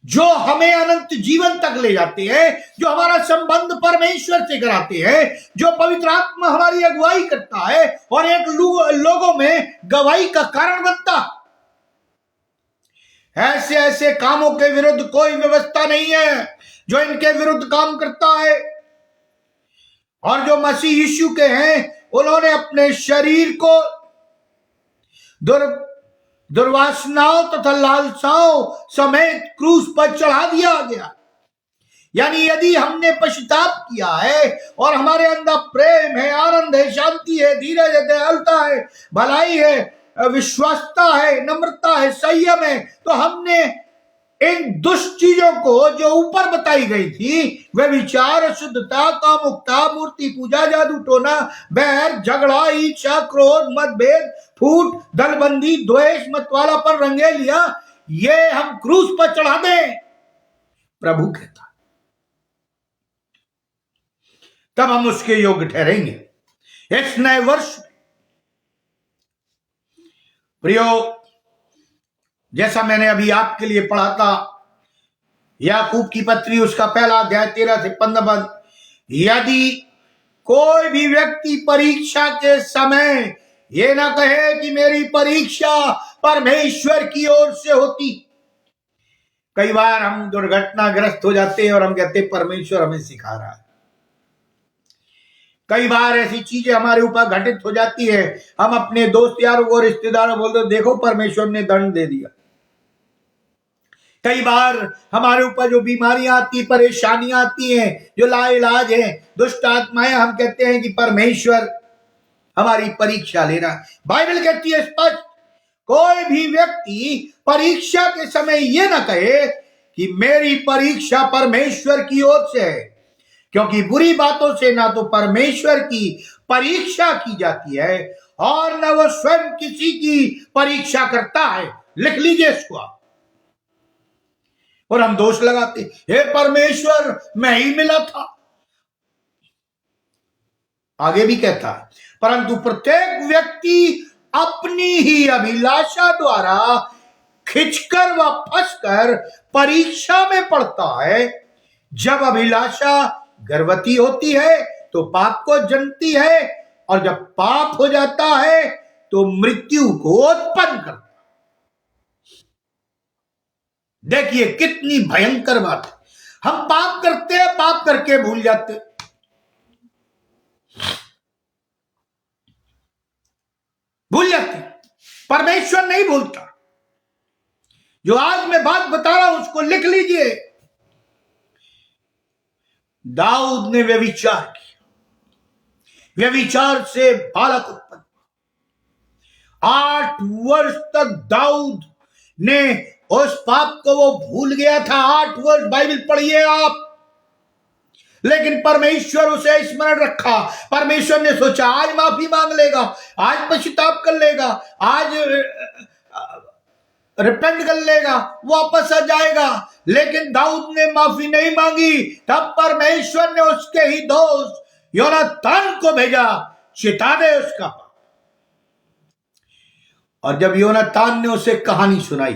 जो हमें अनंत जीवन तक ले जाते हैं, जो हमारा संबंध परमेश्वर से कराते हैं, जो पवित्र आत्मा हमारी अगुवाई करता है और एक लोगों में गवाही का कारण बनता। ऐसे ऐसे कामों के विरुद्ध कोई व्यवस्था नहीं है जो इनके विरुद्ध काम करता है। और जो मसीह यीशु के हैं उन्होंने अपने शरीर को दुर्वासनाओं तथा लालसाओं समेत क्रूस पर चढ़ा दिया गया। यानी यदि हमने पश्चाताप किया है और हमारे अंदर प्रेम है, आनंद है, शांति है, धीरज है, दयालुता है, भलाई है, विश्वासता है, नम्रता है, संयम है, तो हमने इन दुष्ट चीजों को जो ऊपर बताई गई थी, वे विचार, अशुद्धता, कामुकता, मूर्ति पूजा, जादू टोना, बैर, झगड़ा, ईर्ष्या, क्रोध, मतभेद, फूट, दलबंदी, द्वेष, मतवालापन, रंगेलिया, ये हम क्रूस पर चढ़ा दें, प्रभु कहता। तब हम उसके योग्य ठहरेंगे इस नए वर्ष में। प्रियो, जैसा मैंने अभी आपके लिए पढ़ा था, याकूब की पत्री उसका पहला अध्याय 13 से 15 पद, यदि कोई भी व्यक्ति परीक्षा के समय ये ना कहे कि मेरी परीक्षा परमेश्वर की ओर से होती। कई बार हम दुर्घटनाग्रस्त हो जाते हैं और हम कहते हैं परमेश्वर हमें सिखा रहा है। कई बार ऐसी चीजें हमारे ऊपर घटित हो जाती है, हम अपने दोस्त यारों को, रिश्तेदारों को बोलते देखो परमेश्वर ने दंड दे दिया। कई बार हमारे ऊपर जो बीमारियां आती, परेशानियां आती हैं, जो लाइलाज है, दुष्ट आत्माएं, हम कहते हैं कि परमेश्वर हमारी परीक्षा ले रहा है। बाइबल कहती है स्पष्ट, कोई भी व्यक्ति परीक्षा के समय यह ना कहे कि मेरी परीक्षा परमेश्वर की ओर से है, क्योंकि बुरी बातों से ना तो परमेश्वर की परीक्षा की जाती है और न वो स्वयं किसी की परीक्षा करता है। लिख लीजिए इसको आप। और हम दोष लगाते, हे परमेश्वर मैं ही मिला था। आगे भी कहता है, परंतु प्रत्येक व्यक्ति अपनी ही अभिलाषा द्वारा खिंचकर व फंसकर परीक्षा में पड़ता है। जब अभिलाषा गर्भवती होती है तो पाप को जन्मती है, और जब पाप हो जाता है तो मृत्यु को उत्पन्न करता है। देखिए कितनी भयंकर बात है। हम पाप करते हैं, पाप करके भूल जाते, परमेश्वर नहीं भूलता। जो आज मैं बात बता रहा हूं उसको लिख लीजिए। दाऊद ने व्यभिचार किया, व्यभिचार से बालक उत्पन्न। 8 वर्ष तक दाऊद ने उस पाप को वो भूल गया था। 8 वर्ष बाइबल पढ़िए आप, लेकिन परमेश्वर उसे स्मरण रखा। परमेश्वर ने सोचा आज माफी मांग लेगा, आज पश्चाताप कर लेगा, आज रिपेंट कर लेगा, वापस आ जाएगा। लेकिन दाऊद ने माफी नहीं मांगी। तब परमेश्वर ने उसके ही दोस्त योनातान को भेजा, चिता दे उसका पाप। और जब योनातान ने उसे कहानी सुनाई,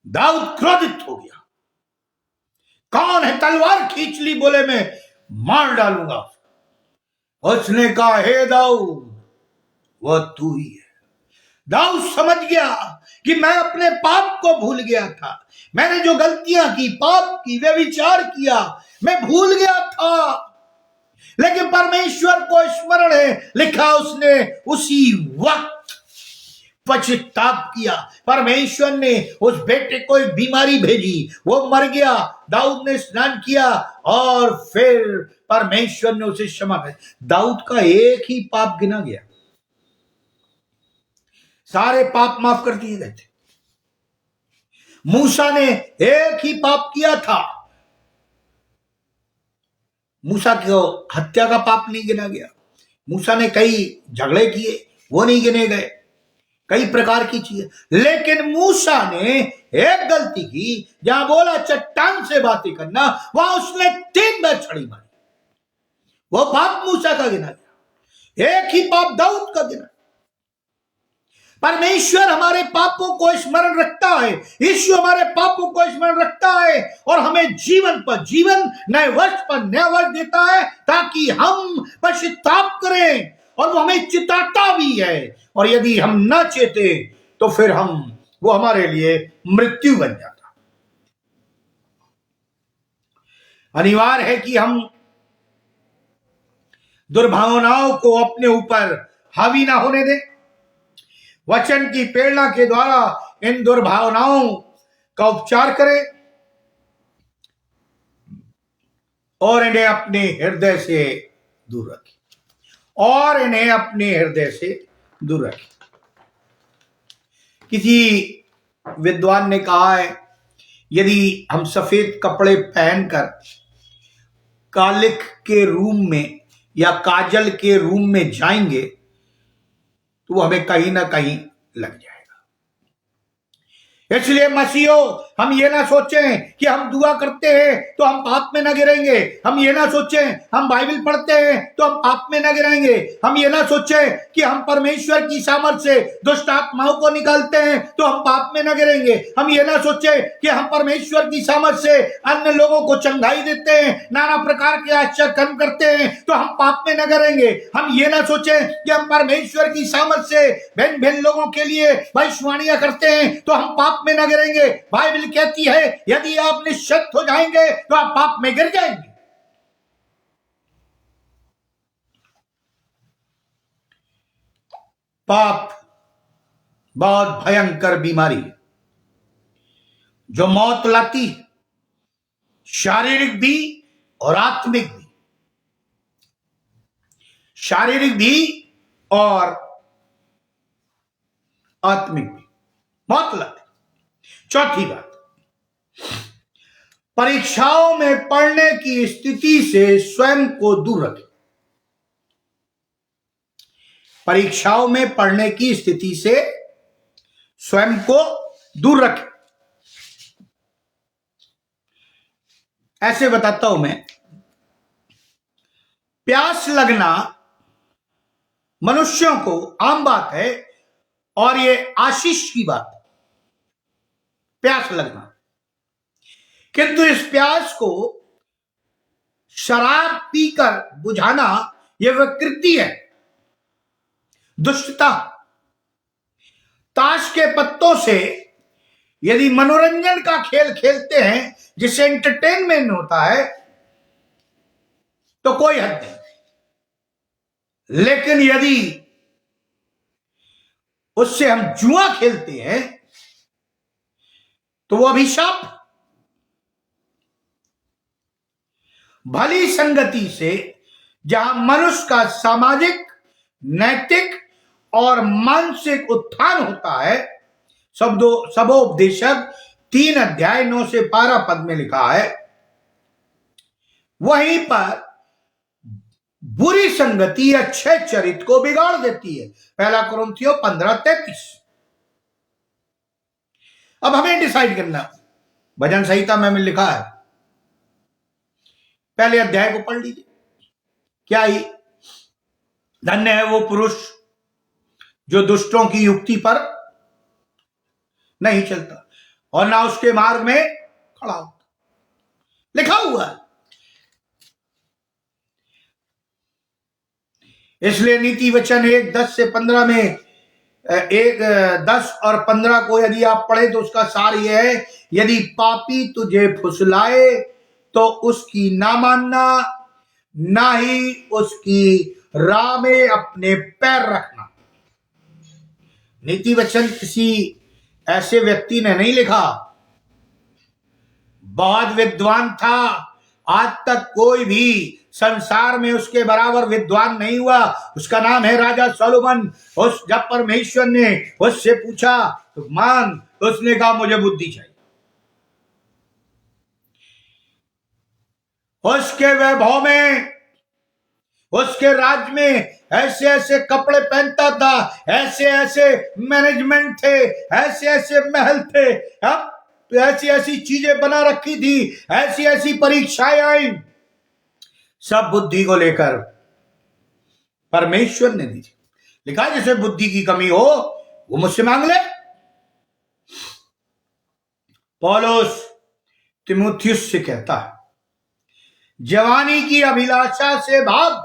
दाऊद क्रोधित हो गया। कौन है, तलवार खींच ली, बोले मैं मार डालूंगा। उसने कहा हे दाऊद वह तू ही है। दाऊद समझ गया कि मैं अपने पाप को भूल गया था। मैंने जो गलतियां की, पाप की, व्यभिचार किया, मैं भूल गया था। लेकिन परमेश्वर को स्मरण है, लिखा उसने उसी वक्त पश्चाताप किया। परमेश्वर ने उस बेटे को एक बीमारी भेजी, वो मर गया। दाऊद ने स्नान किया और फिर परमेश्वर ने उसे क्षमा कर। दाऊद का एक ही पाप गिना गया, सारे पाप माफ कर दिए गए थे। मूसा ने एक ही पाप किया था, मूसा को हत्या का पाप नहीं गिना गया। मूसा ने कई झगड़े किए, वो नहीं गिने गए, कई प्रकार की चीजें। लेकिन मूसा ने एक गलती की, जहां बोला चट्टान से बातें करना, वहां उसने 3 बार छड़ी मारी। वो पाप मूसा का गिना गया, एक ही पाप दाऊद का गिना। परमेश्वर हमारे पापों को स्मरण रखता है, यीशु हमारे पापों को स्मरण रखता है, और हमें जीवन पर जीवन, नए वर्ष पर नया वर्ष देता है, ताकि हम पश्चाताप करें। और वो हमें चिताता भी है, और यदि हम ना चेते तो फिर वो हमारे लिए मृत्यु बन जाता। अनिवार्य है कि हम दुर्भावनाओं को अपने ऊपर हावी ना होने दें। वचन की प्रेरणा के द्वारा इन दुर्भावनाओं का उपचार करें और इन्हें अपने हृदय से दूर रखें, और इन्हें अपने हृदय से दूर रखें। किसी विद्वान ने कहा है, यदि हम सफेद कपड़े पहनकर कालिख के रूम में या काजल के रूम में जाएंगे तो वो हमें कहीं ना कहीं लग जाएगा। इसलिए मसीहो, हम ये ना सोचें कि हम दुआ करते हैं तो हम पाप में ना गिरेंगे। हम ये ना सोचें हम बाइबल पढ़ते हैं तो हम पाप में ना गिरेंगे। हम ये ना सोचें कि हम परमेश्वर की सामर्थ से दुष्ट आत्माओं को निकालते हैं तो हम पाप में ना गिरेंगे। हम ये ना सोचें कि हम परमेश्वर की सामर्थ से अन्य लोगों को चंगाई देते हैं, नाना प्रकार के आश्चर्य कर्म करते हैं तो हम पाप में न गिरेंगे। हम ये ना सोचें कि हम परमेश्वर की सामर्थ से भिन्न भिन्न लोगों के लिए भविष्यवाणियां करते हैं तो हम पाप में न गिरेंगे। बाइबल कहती है यदि आप निश्चित हो जाएंगे तो आप पाप में गिर जाएंगे। पाप बहुत भयंकर बीमारी है जो मौत लाती है, शारीरिक भी और आत्मिक भी। शारीरिक भी और आत्मिक भी मौत लाती। चौथी बात, परीक्षाओं में पढ़ने की स्थिति से स्वयं को दूर रखें। परीक्षाओं में पढ़ने की स्थिति से स्वयं को दूर रखें। ऐसे बताता हूं मैं, प्यास लगना मनुष्यों को आम बात है और ये आशीष की बात है, प्यास लगना। किंतु इस प्यास को शराब पीकर बुझाना यह विकृति है, दुष्टता। ताश के पत्तों से यदि मनोरंजन का खेल खेलते हैं जिससे एंटरटेनमेंट होता है तो कोई हद नहीं, लेकिन यदि उससे हम जुआ खेलते हैं तो वो अभिशाप। भली संगति से जहां मनुष्य का सामाजिक, नैतिक और मानसिक उत्थान होता है, सबोपदेशक 3 अध्याय 9 से 12 पद में लिखा है, वहीं पर बुरी संगति अच्छे चरित्र को बिगाड़ देती है। 1 कुरिन्थियों 15:33। अब हमें डिसाइड करना, भजन संहिता में लिखा है, पहले अध्याय को पढ़ लीजिए। क्या ही धन्य है वो पुरुष जो दुष्टों की युक्ति पर नहीं चलता और ना उसके मार्ग में खड़ा होता, लिखा हुआ है। इसलिए नीति वचन 1:10 से 15 में 1:10 और 15 को यदि आप पढ़े तो उसका सार यह है, यदि पापी तुझे फुसलाए तो उसकी ना मानना, ना ही उसकी राह में अपने पैर रखना। नीति वचन किसी ऐसे व्यक्ति ने नहीं लिखा, बहुत विद्वान था, आज तक कोई भी संसार में उसके बराबर विद्वान नहीं हुआ। उसका नाम है राजा सोलोमन। जब परमेश्वर ने उससे पूछा तो मान, तो उसने कहा मुझे बुद्धि चाहिए। उसके वैभव में, उसके राज्य में ऐसे ऐसे कपड़े पहनता था, ऐसे ऐसे मैनेजमेंट थे, ऐसे ऐसे महल थे, अब ऐसी ऐसी चीजें बना रखी थी, ऐसी ऐसी परीक्षाएं आई, सब बुद्धि को लेकर परमेश्वर ने दी। लिखा जैसे बुद्धि की कमी हो वो मुझसे मांग ले। पौलुस तीमुथियुस से कहता है, जवानी की अभिलाषा से भाग,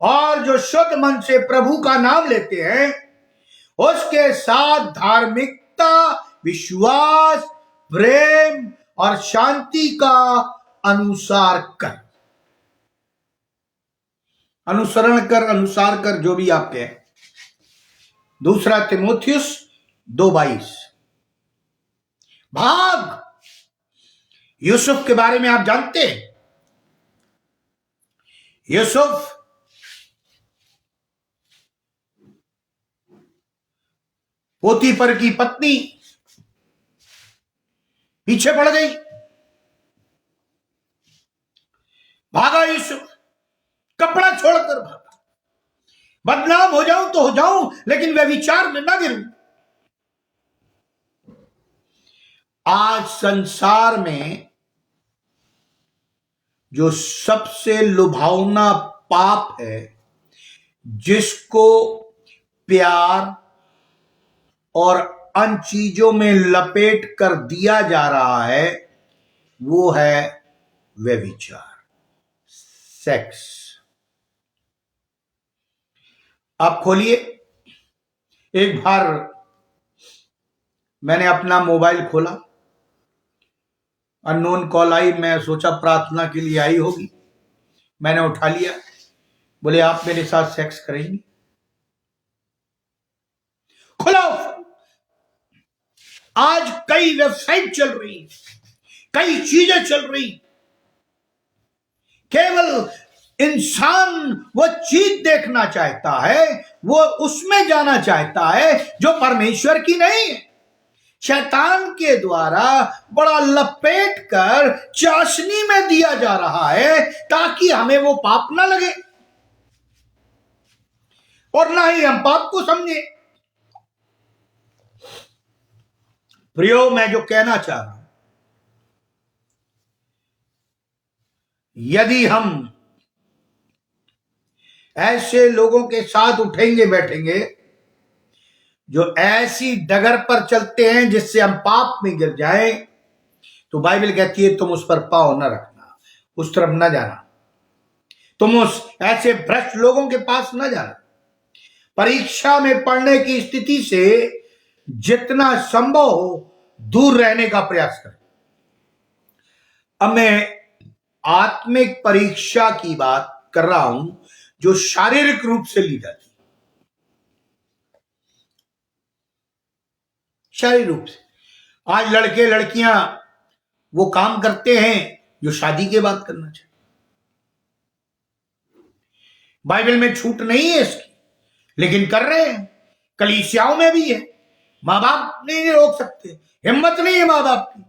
और जो शुद्ध मन से प्रभु का नाम लेते हैं उसके साथ धार्मिकता, विश्वास, प्रेम और शांति का अनुसार कर, अनुसरण कर, अनुसार कर, जो भी आप कहें। 2 तीमुथियुस 2:22। भाग। यूसुफ के बारे में आप जानते हैं, यूसुफ पोतीफर की पत्नी पीछे पड़ गई, भागा यूसुफ, कपड़ा छोड़कर भागा। बदनाम हो जाऊं तो हो जाऊं, लेकिन व्यभिचार में ना गिरूं। आज संसार में जो सबसे लुभावना पाप है, जिसको प्यार और अन्य चीजों में लपेट कर दिया जा रहा है, वो है व्यभिचार, सेक्स। आप खोलिए, एक बार मैंने अपना मोबाइल खोला, अननोन कॉल आई, मैं सोचा प्रार्थना के लिए आई होगी, मैंने उठा लिया, बोले आप मेरे साथ सेक्स करेंगे? खुला। आज कई वेबसाइट चल रही, कई चीजें चल रही, केवल इंसान वो चीज देखना चाहता है, वो उसमें जाना चाहता है जो परमेश्वर की नहीं है। शैतान के द्वारा बड़ा लपेट कर चाशनी में दिया जा रहा है ताकि हमें वो पाप ना लगे और ना ही हम पाप को समझे। प्रियो, मैं जो कहना चाह रहा हूं, यदि हम ऐसे लोगों के साथ उठेंगे बैठेंगे जो ऐसी डगर पर चलते हैं जिससे हम पाप में गिर जाएं, तो बाइबल कहती है तुम उस पर पाँव न रखना, उस तरफ न जाना, तुम उस ऐसे भ्रष्ट लोगों के पास न जाना। परीक्षा में पढ़ने की स्थिति से जितना संभव हो दूर रहने का प्रयास करें। अब मैं आत्मिक परीक्षा की बात कर रहा हूं जो शारीरिक रूप से ली जाती, शारीरिक रूप से। आज लड़के लड़कियां वो काम करते हैं जो शादी के बाद करना चाहिए। बाइबल में छूट नहीं है इसकी, लेकिन कर रहे हैं। कलीसियाओं में भी है, मां बाप नहीं रोक सकते, हिम्मत नहीं है मां बाप की,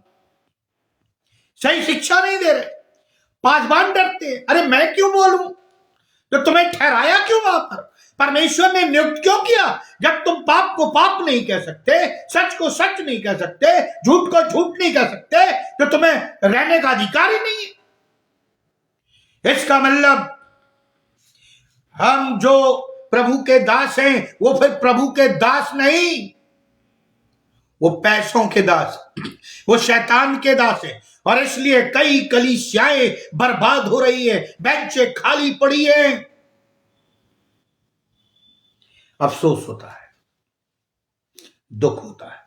सही शिक्षा नहीं दे रहे, पासवान डरते हैं। अरे मैं क्यों बोलूं, तो तुम्हें ठहराया क्यों वहां पर? परमेश्वर ने नियुक्त क्यों किया? जब तुम पाप को पाप नहीं कह सकते, सच को सच नहीं कह सकते, झूठ को झूठ नहीं कह सकते, तो तुम्हें रहने का अधिकार ही नहीं है। इसका मतलब हम जो प्रभु के दास हैं वो फिर प्रभु के दास नहीं, वो पैसों के दास, वो शैतान के दास है। और इसलिए कई कलीसियाएं बर्बाद हो रही है, बेंचें खाली पड़ी हैं। अफसोस होता है, दुख होता है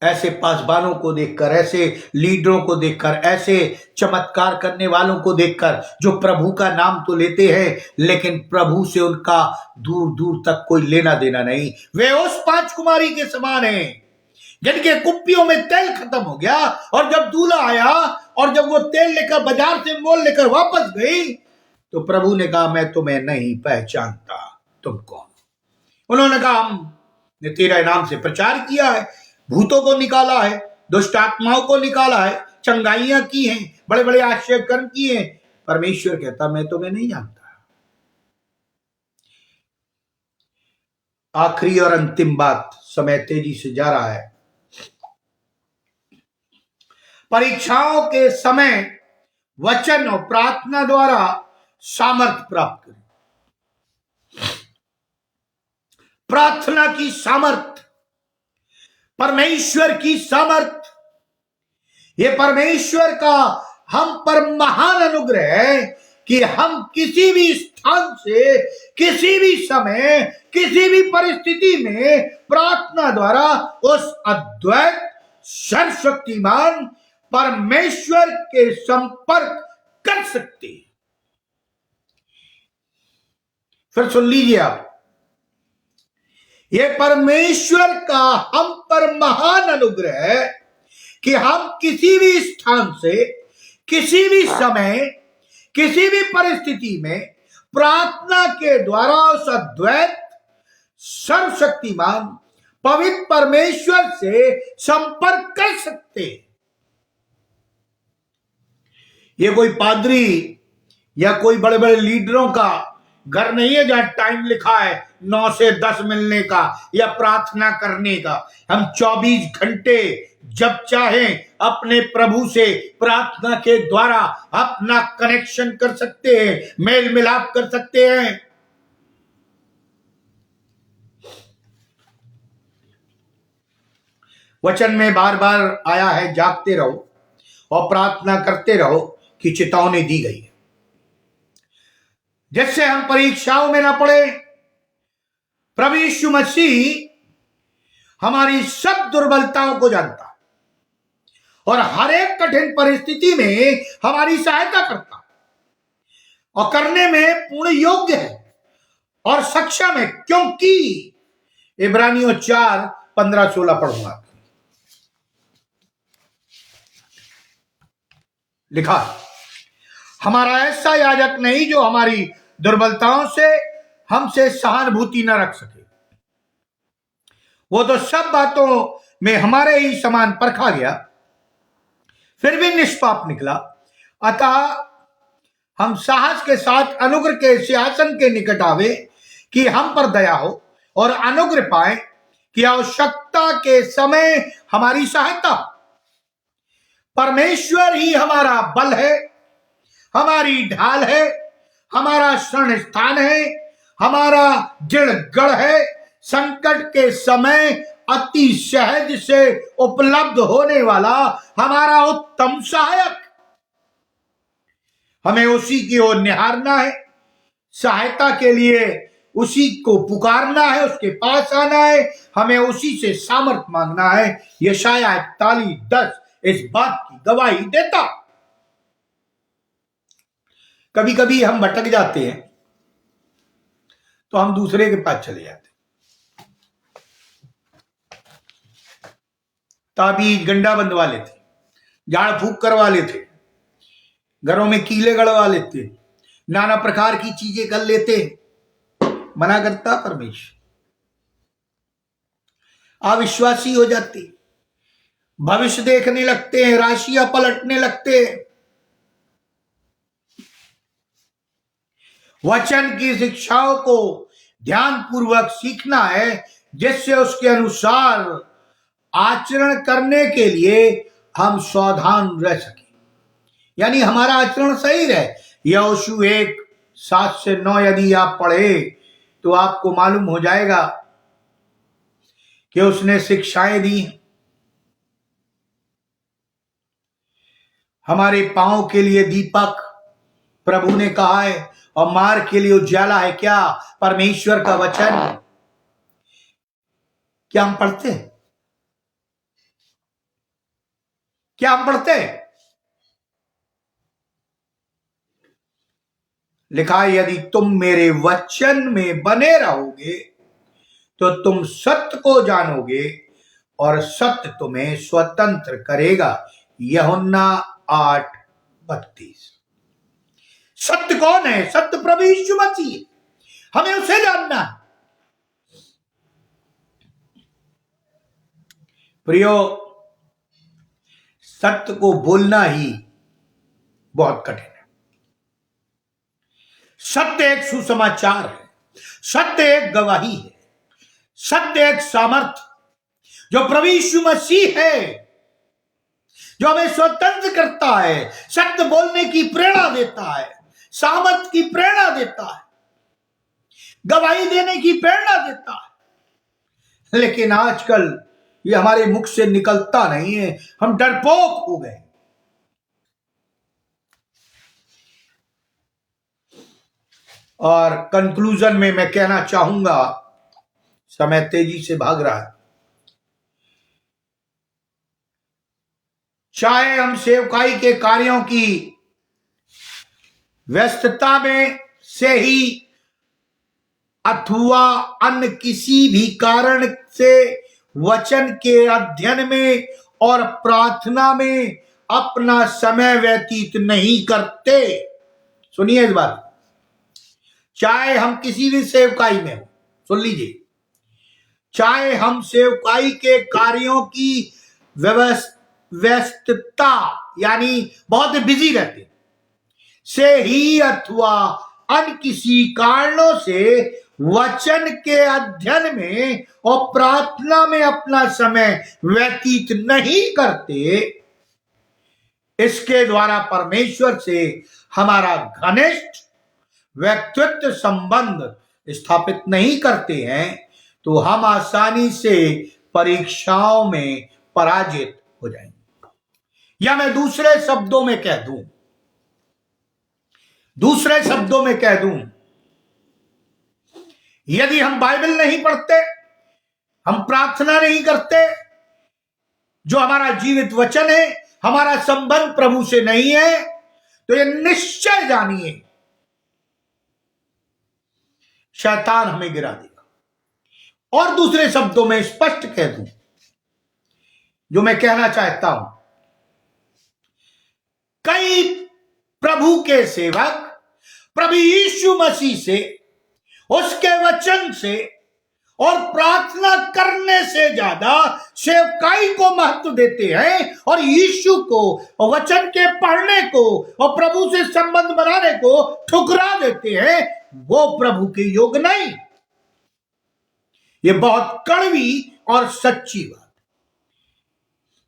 ऐसे पासवानों को देखकर, ऐसे लीडरों को देखकर, ऐसे चमत्कार करने वालों को देखकर जो प्रभु का नाम तो लेते हैं लेकिन प्रभु से उनका दूर दूर तक कोई लेना देना नहीं। वे उस 5 कुमारी के समान हैं जिनके कुप्पियों में तेल खत्म हो गया, और जब दूल्हा आया और जब वो तेल लेकर बाजार से मोल लेकर वापस गई तो प्रभु ने कहा मैं तुम्हें नहीं पहचानता, तुम कौन? उन्होंने कहा हमने तेरे नाम से प्रचार किया है, भूतों को निकाला है, दुष्ट आत्माओं को निकाला है, चंगाइयां की हैं, बड़े बड़े आश्चर्य कर्म किए हैं। परमेश्वर कहता मैं तुम्हें नहीं जानता। आखिरी और अंतिम बात, समय तेजी से जा रहा है। परीक्षाओं के समय वचन और प्रार्थना द्वारा सामर्थ्य प्राप्त करें। प्रार्थना की सामर्थ्य, परमेश्वर की सामर्थ्य, ये परमेश्वर का हम पर महान अनुग्रह है कि हम किसी भी स्थान से, किसी भी समय, किसी भी परिस्थिति में प्रार्थना द्वारा उस अद्वैत सर्वशक्तिमान परमेश्वर के संपर्क कर सकते हैं। फिर सुन लीजिए आप, ये परमेश्वर का हम पर महान अनुग्रह है कि हम किसी भी स्थान से, किसी भी समय, किसी भी परिस्थिति में प्रार्थना के द्वारा उस अद्वैत सर्वशक्तिमान पवित्र परमेश्वर से संपर्क कर सकते। ये कोई पादरी या कोई बड़े बड़े लीडरों का घर नहीं है जहां टाइम लिखा है 9 से 10 मिलने का या प्रार्थना करने का। हम 24 घंटे जब चाहें अपने प्रभु से प्रार्थना के द्वारा अपना कनेक्शन कर सकते हैं, मेल मिलाप कर सकते हैं। वचन में बार बार आया है जागते रहो और प्रार्थना करते रहो की चेतावनी दी गई है, जिससे हम परीक्षाओं में ना पड़े। प्रभु यीशु मसीह हमारी सब दुर्बलताओं को जानता है और हर एक कठिन परिस्थिति में हमारी सहायता करता है और करने में पूर्ण योग्य है और सक्षम है, क्योंकि इब्रानियों 4:15-16 पढ़ूंगा। लिखा, हमारा ऐसा याजक नहीं जो हमारी दुर्बलताओं से हमसे सहानुभूति न रख सके। वो तो सब बातों में हमारे ही समान परखा गया, फिर भी निष्पाप निकला। अतः हम साहस के साथ अनुग्रह के सिंहासन के निकट आवे कि हम पर दया हो और अनुग्रह पाए कि आवश्यकता के समय हमारी सहायता। परमेश्वर ही हमारा बल है हमारी ढाल है, हमारा शरण स्थान है, हमारा दृढ़ गढ़ है, संकट के समय अति सहज से उपलब्ध होने वाला हमारा उत्तम सहायक। हमें उसी की ओर निहारना है, सहायता के लिए उसी को पुकारना है, उसके पास आना है, हमें उसी से सामर्थ मांगना है। यशायाह 41:10 इस बात की गवाही देता। कभी कभी हम भटक जाते हैं तो हम दूसरे के पास चले जाते हैं। ताबीज गंडा बंधवा लेते, झाड़ फूक करवा लेते, घरों में कीले गड़वा लेते, नाना प्रकार की चीजें कर लेते। मना करता परमेश्वर। अविश्वासी हो जाते, भविष्य देखने लगते हैं, राशियां पलटने लगते हैं। वचन की शिक्षाओं को ध्यान पूर्वक सीखना है, जिससे उसके अनुसार आचरण करने के लिए हम सावधान रह सके, यानी हमारा आचरण सही रहे। यहोशू 1:7-9 यदि आप पढ़े तो आपको मालूम हो जाएगा कि उसने शिक्षाएं दी। हमारे पांव के लिए दीपक प्रभु ने कहा है, और मार्ग के लिए उजाला है क्या? परमेश्वर का वचन। क्या हम पढ़ते हैं? क्या हम पढ़ते हैं? लिखा है, यदि तुम मेरे वचन में बने रहोगे तो तुम सत्य को जानोगे और सत्य तुम्हें स्वतंत्र करेगा। यूहन्ना 8:32। सत्य कौन है? सत्य प्रभु यीशु मसीह। हमें उसे जानना है। प्रियो, सत्य को बोलना ही बहुत कठिन है। सत्य एक सुसमाचार है, सत्य एक गवाही है, सत्य एक सामर्थ्य जो प्रभु यीशु मसीह है, जो हमें स्वतंत्र करता है, सत्य बोलने की प्रेरणा देता है, सामर्थ की प्रेरणा देता है, गवाही देने की प्रेरणा देता है। लेकिन आजकल ये हमारे मुख से निकलता नहीं है, हम डरपोक हो गए। और कंक्लूजन में मैं कहना चाहूंगा, समय तेजी से भाग रहा है, चाहे हम सेवकाई के कार्यों की व्यस्तता में से ही अथवा अन्य किसी भी कारण से वचन के अध्ययन में और प्रार्थना में अपना समय व्यतीत नहीं करते। सुनिए इस बात, चाहे हम किसी भी सेवकाई में हो, सुन लीजिए, चाहे हम सेवकाई के कार्यों की व्यस्तता यानी बहुत बिजी रहते से ही अथवा अन्य किसी कारणों से वचन के अध्ययन में और प्रार्थना में अपना समय व्यतीत नहीं करते, इसके द्वारा परमेश्वर से हमारा घनिष्ठ व्यक्तित्व संबंध स्थापित नहीं करते हैं, तो हम आसानी से परीक्षाओं में पराजित हो जाएंगे। या मैं दूसरे शब्दों में कह दूं, यदि हम बाइबल नहीं पढ़ते, हम प्रार्थना नहीं करते, जो हमारा जीवित वचन है, हमारा संबंध प्रभु से नहीं है, तो ये निश्चय जानिए शैतान हमें गिरा देगा। और दूसरे शब्दों में स्पष्ट कह दूं, जो मैं कहना चाहता हूं, कई प्रभु के सेवक प्रभु यीशु मसीह से, उसके वचन से और प्रार्थना करने से ज्यादा सेवकाई को महत्व देते हैं, और यीशु को और वचन के पढ़ने को और प्रभु से संबंध बनाने को ठुकरा देते हैं। वो प्रभु के योग्य नहीं। ये बहुत कड़वी और सच्ची बात।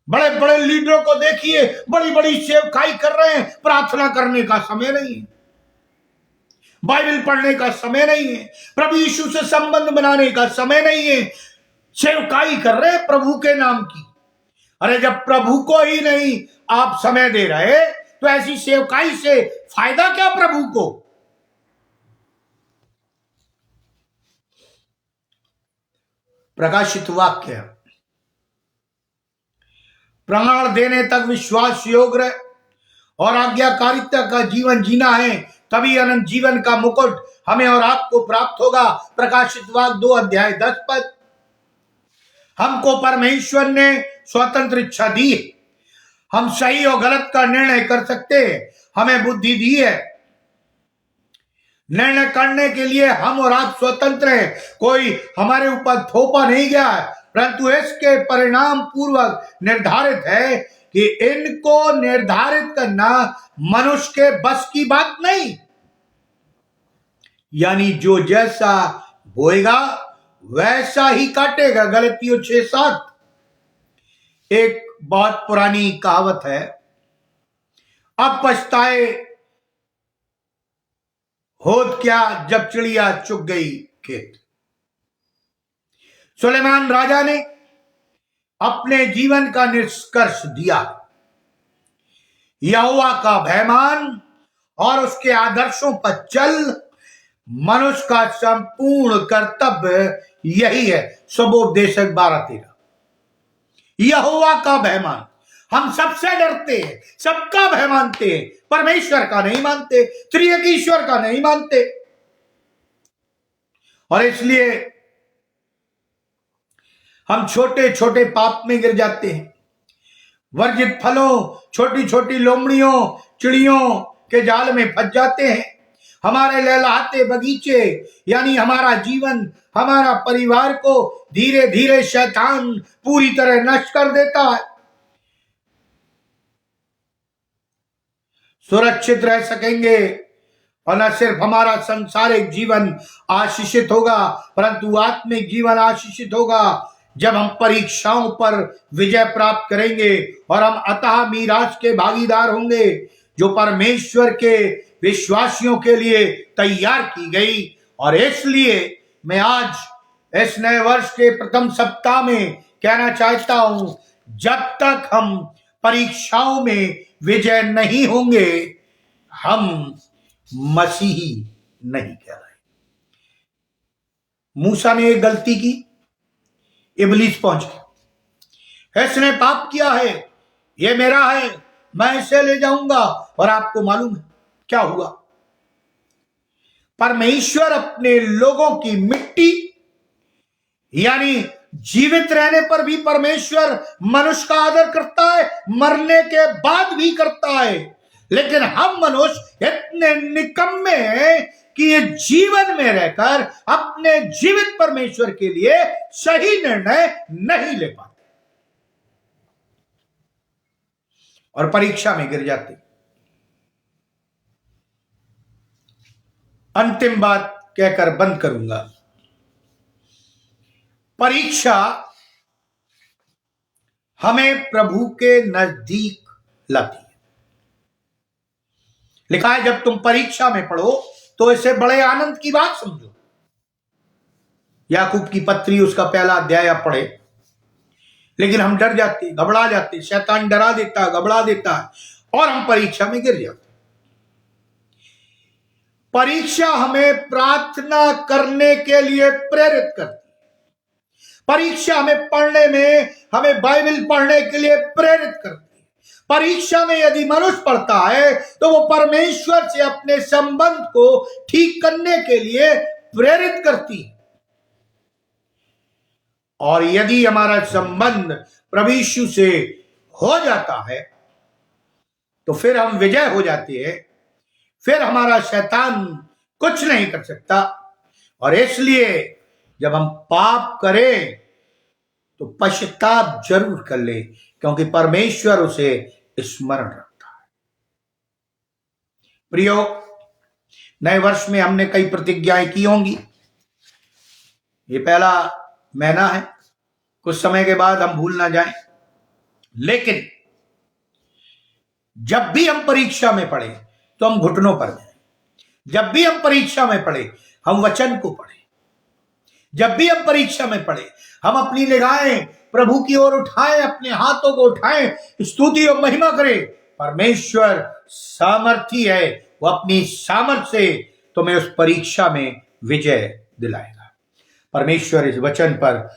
बड़े बड़े लीडरों को देखिए, बड़ी बड़ी सेवकाई कर रहे हैं, प्रार्थना करने का समय नहीं है, बाइबल पढ़ने का समय नहीं है, प्रभु यीशु से संबंध बनाने का समय नहीं है, सेवकाई कर रहे हैं प्रभु के नाम की। अरे जब प्रभु को ही नहीं आप समय दे रहे तो ऐसी सेवकाई से फायदा क्या प्रभु को? प्रकाशित वाक्य, प्राण देने तक विश्वास योग्य और आज्ञाकारिता का जीवन जीना है, तभी अनंत जीवन का मुकुट हमें और आपको प्राप्त होगा। प्रकाशित वाक्य 2:10। हमको परमेश्वर ने स्वतंत्र इच्छा दी है, हम सही और गलत का निर्णय कर सकते हैं, हमें बुद्धि दी है, निर्णय करने के लिए हम और आप स्वतंत्र हैं, कोई हमारे ऊपर थोपा नहीं गया है, परंतु इसके परिणाम पूर्वक निर्धारित है कि इनको निर्धारित करना मनुष्य के बस की बात नहीं। यानी जो जैसा बोएगा वैसा ही काटेगा। गलतियों 6:7। एक बहुत पुरानी कहावत है, अब पछताए होत क्या जब चिड़िया चुग गई खेत। सुलेमान राजा ने अपने जीवन का निष्कर्ष दिया, यहोवा का भयमान और उसके आदर्शों पर चल मनुष्य का संपूर्ण कर्तव्य यही है। सबोपदेशक 12:13। यहोवा का भयमान, हम सबसे डरते हैं, सबका भय मानते हैं, परमेश्वर का नहीं मानते, त्रिएक ईश्वर का नहीं मानते, और इसलिए हम छोटे छोटे पाप में गिर जाते हैं। वर्जित फलों, छोटी छोटी लोमड़ियों, चिड़ियों के जाल में फंस जाते हैं। हमारे लहलहाते बगीचे यानी हमारा जीवन, हमारा परिवार को धीरे धीरे शैतान पूरी तरह नष्ट कर देता है। सुरक्षित रह सकेंगे और न सिर्फ हमारा सांसारिक जीवन आशीषित होगा, परंतु आत्मिक जीवन आशीषित होगा जब हम परीक्षाओं पर विजय प्राप्त करेंगे और हम अतः मीराज के भागीदार होंगे जो परमेश्वर के विश्वासियों के लिए तैयार की गई। और इसलिए मैं आज इस नए वर्ष के प्रथम सप्ताह में कहना चाहता हूं, जब तक हम परीक्षाओं में विजय नहीं होंगे हम मसीही नहीं कह रहे। मूसा ने एक गलती की, इबलीस पहुंच गया, इसने पाप किया है, ये मेरा है, मैं इसे ले जाऊंगा। और आपको मालूम है क्या हुआ? परमेश्वर अपने लोगों की मिट्टी यानी जीवित रहने पर भी परमेश्वर मनुष्य का आदर करता है, मरने के बाद भी करता है। लेकिन हम मनुष्य इतने निकम्मे हैं कि ये जीवन में रहकर अपने जीवित परमेश्वर के लिए सही निर्णय नहीं ले पाते और परीक्षा में गिर जाते। अंतिम बात कहकर बंद करूंगा। परीक्षा हमें प्रभु के नजदीक लाती है। लिखा है जब तुम परीक्षा में पढ़ो तो इसे बड़े आनंद की बात समझो। याकूब की पत्री उसका पहला अध्याय आप पढ़े, लेकिन हम डर जाते, घबरा जाते, शैतान डरा देता, घबरा देता है और हम परीक्षा में गिर जाते। परीक्षा हमें प्रार्थना करने के लिए प्रेरित करती है। परीक्षा हमें पढ़ने में, हमें बाइबल पढ़ने के लिए प्रेरित करती है। परीक्षा में यदि मनुष्य पढ़ता है तो वो परमेश्वर से अपने संबंध को ठीक करने के लिए प्रेरित करती है। और यदि हमारा संबंध प्रभु यीशु से हो जाता है तो फिर हम विजय हो जाते हैं, फिर हमारा शैतान कुछ नहीं कर सकता। और इसलिए जब हम पाप करें तो पश्चाताप जरूर कर ले, क्योंकि परमेश्वर उसे स्मरण रखता है। प्रियो, नए वर्ष में हमने कई प्रतिज्ञाएं की होंगी। ये पहला महीना है, कुछ समय के बाद हम भूल ना जाएं। लेकिन जब भी हम परीक्षा में पड़े तो हम घुटनों पर जाएं। जब भी हम परीक्षा में पड़े हम वचन को पढ़ें। जब भी हम परीक्षा में पड़े हम अपनी निगाहें प्रभु की ओर उठाएं, अपने हाथों को उठाएं, स्तुति और महिमा करें। परमेश्वर सामर्थी है, वो अपनी सामर्थ से तुम्हें उस परीक्षा में विजय दिलाएगा। परमेश्वर इस वचन पर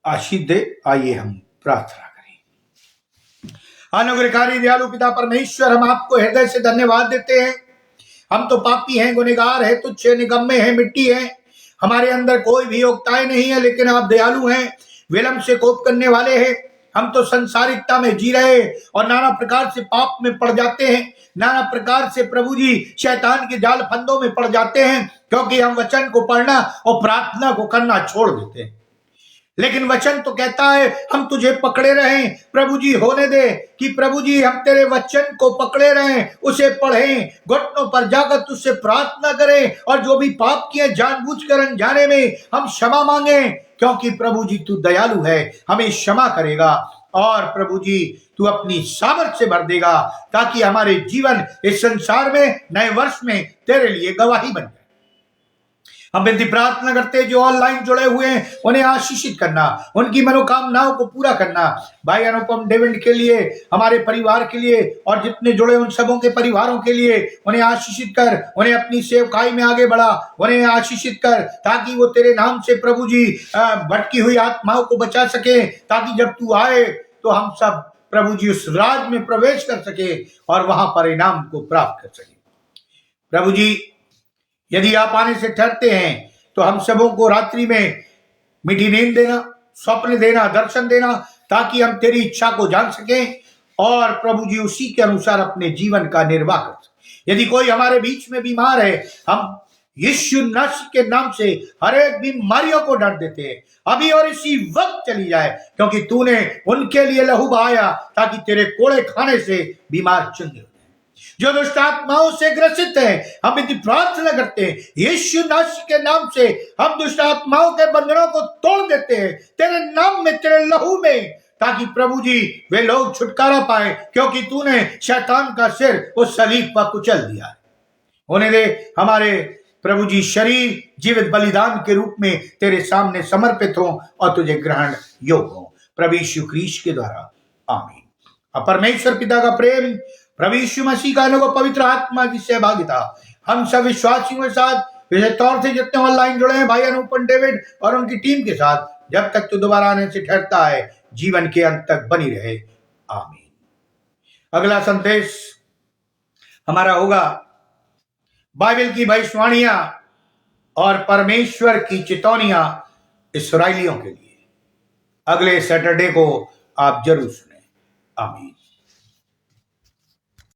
आशीष दे। आइए हम प्रार्थना करें। अनुग्रहकारी दयालु पिता परमेश्वर, हम आपको हृदय से धन्यवाद देते हैं। हम तो पापी हैं, गुनहगार हैं, तुच्छ निकम्मे हैं, मिट्टी हैं, हमारे अंदर कोई भी योग्यताएं नहीं है, लेकिन आप दयालु हैं, विलंब से कोप करने वाले हैं। हम तो संसारिकता में जी रहे और नाना प्रकार से पाप में पड़ जाते हैं, नाना प्रकार से प्रभु जी शैतान के जाल फंदों में पड़ जाते हैं, क्योंकि हम वचन को पढ़ना और प्रार्थना को करना छोड़ देते हैं। लेकिन वचन तो कहता है हम तुझे पकड़े रहें। प्रभु जी होने दे कि प्रभु जी हम तेरे वचन को पकड़े रहें, उसे पढ़ें, घुटनों पर जाकर तुझसे प्रार्थना करें, और जो भी पाप किए जानबूझकर अनजाने में हम क्षमा मांगे, क्योंकि प्रभु जी तू दयालु है, हमें क्षमा करेगा और प्रभु जी तू अपनी सामर्थ से भर देगा, ताकि हमारे जीवन इस संसार में नए वर्ष में तेरे लिए गवाही बन जाए। हम विनती प्रार्थना करते हैं जो ऑनलाइन जुड़े हुए हैं उन्हें आशीषित करना, उनकी मनोकामनाओं को पूरा करना। भाई अनुपम डेविड के लिए, हमारे परिवार के लिए और जितने जुड़े उन सबों के परिवारों के लिए उन्हें आशीषित कर, उन्हें अपनी सेवकाई में आगे बढ़ा, उन्हें आशीषित कर, ताकि वो तेरे नाम से प्रभु जी भटकी हुई आत्माओं को बचा सके, ताकि जब तू आए तो हम सब प्रभु जी उस राज में प्रवेश कर सके और वहां परिणाम को प्राप्त कर सके। प्रभु जी यदि आप आने से ठहरते हैं तो हम सबों को रात्रि में मीठी नींद देना, स्वप्न देना, दर्शन देना, ताकि हम तेरी इच्छा को जान सकें और प्रभु जी उसी के अनुसार अपने जीवन का निर्वाह कर सकें। यदि कोई हमारे बीच में बीमार है, हम यीशु मसीह के नाम से हर एक बीमारियों को डांट देते हैं, अभी और इसी वक्त चली जाए, क्योंकि तूने उनके लिए लहू बहाया ताकि तेरे कोड़े खाने से बीमार चंगे हो। जो दुष्ट आत्माओं से ग्रसित है, हम इतनी प्रार्थना करते हैं यीशु मसीह के नाम से, हम दुष्ट आत्माओं के बंधनों को तोड़ देते हैं तेरे नाम में, तेरे लहू में, ताकि प्रभु जी वे लोग छुटकारा पाए, क्योंकि तूने शैतान का सिर उस सलीब पर कुचल दिया है। होने दे हमारे प्रभु जी शरीर जीवित बलिदान के रूप में तेरे सामने समर्पित हो और तुझे ग्रहण योग्य हो, प्रभु यीशु ख्रीस्त के द्वारा, आमीन। और परमेश्वर पिता का प्रेम, प्रभु यीशु मसीह का अनुभव, पवित्र आत्मा की सहभागिता हम सब विश्वासियों के साथ, विशेष तौर से जितने ऑनलाइन जुड़े हैं भाई अनुपम डेविड और उनकी टीम के साथ, जब तक तो दोबारा आने से ठहरता है, जीवन के अंत तक बनी रहे, आमीन। अगला संदेश हमारा होगा बाइबल की भविष्यवाणियां और परमेश्वर की चेतावनियां इस्राएलियों के लिए। अगले सैटरडे को आप जरूर सुने, आमीन।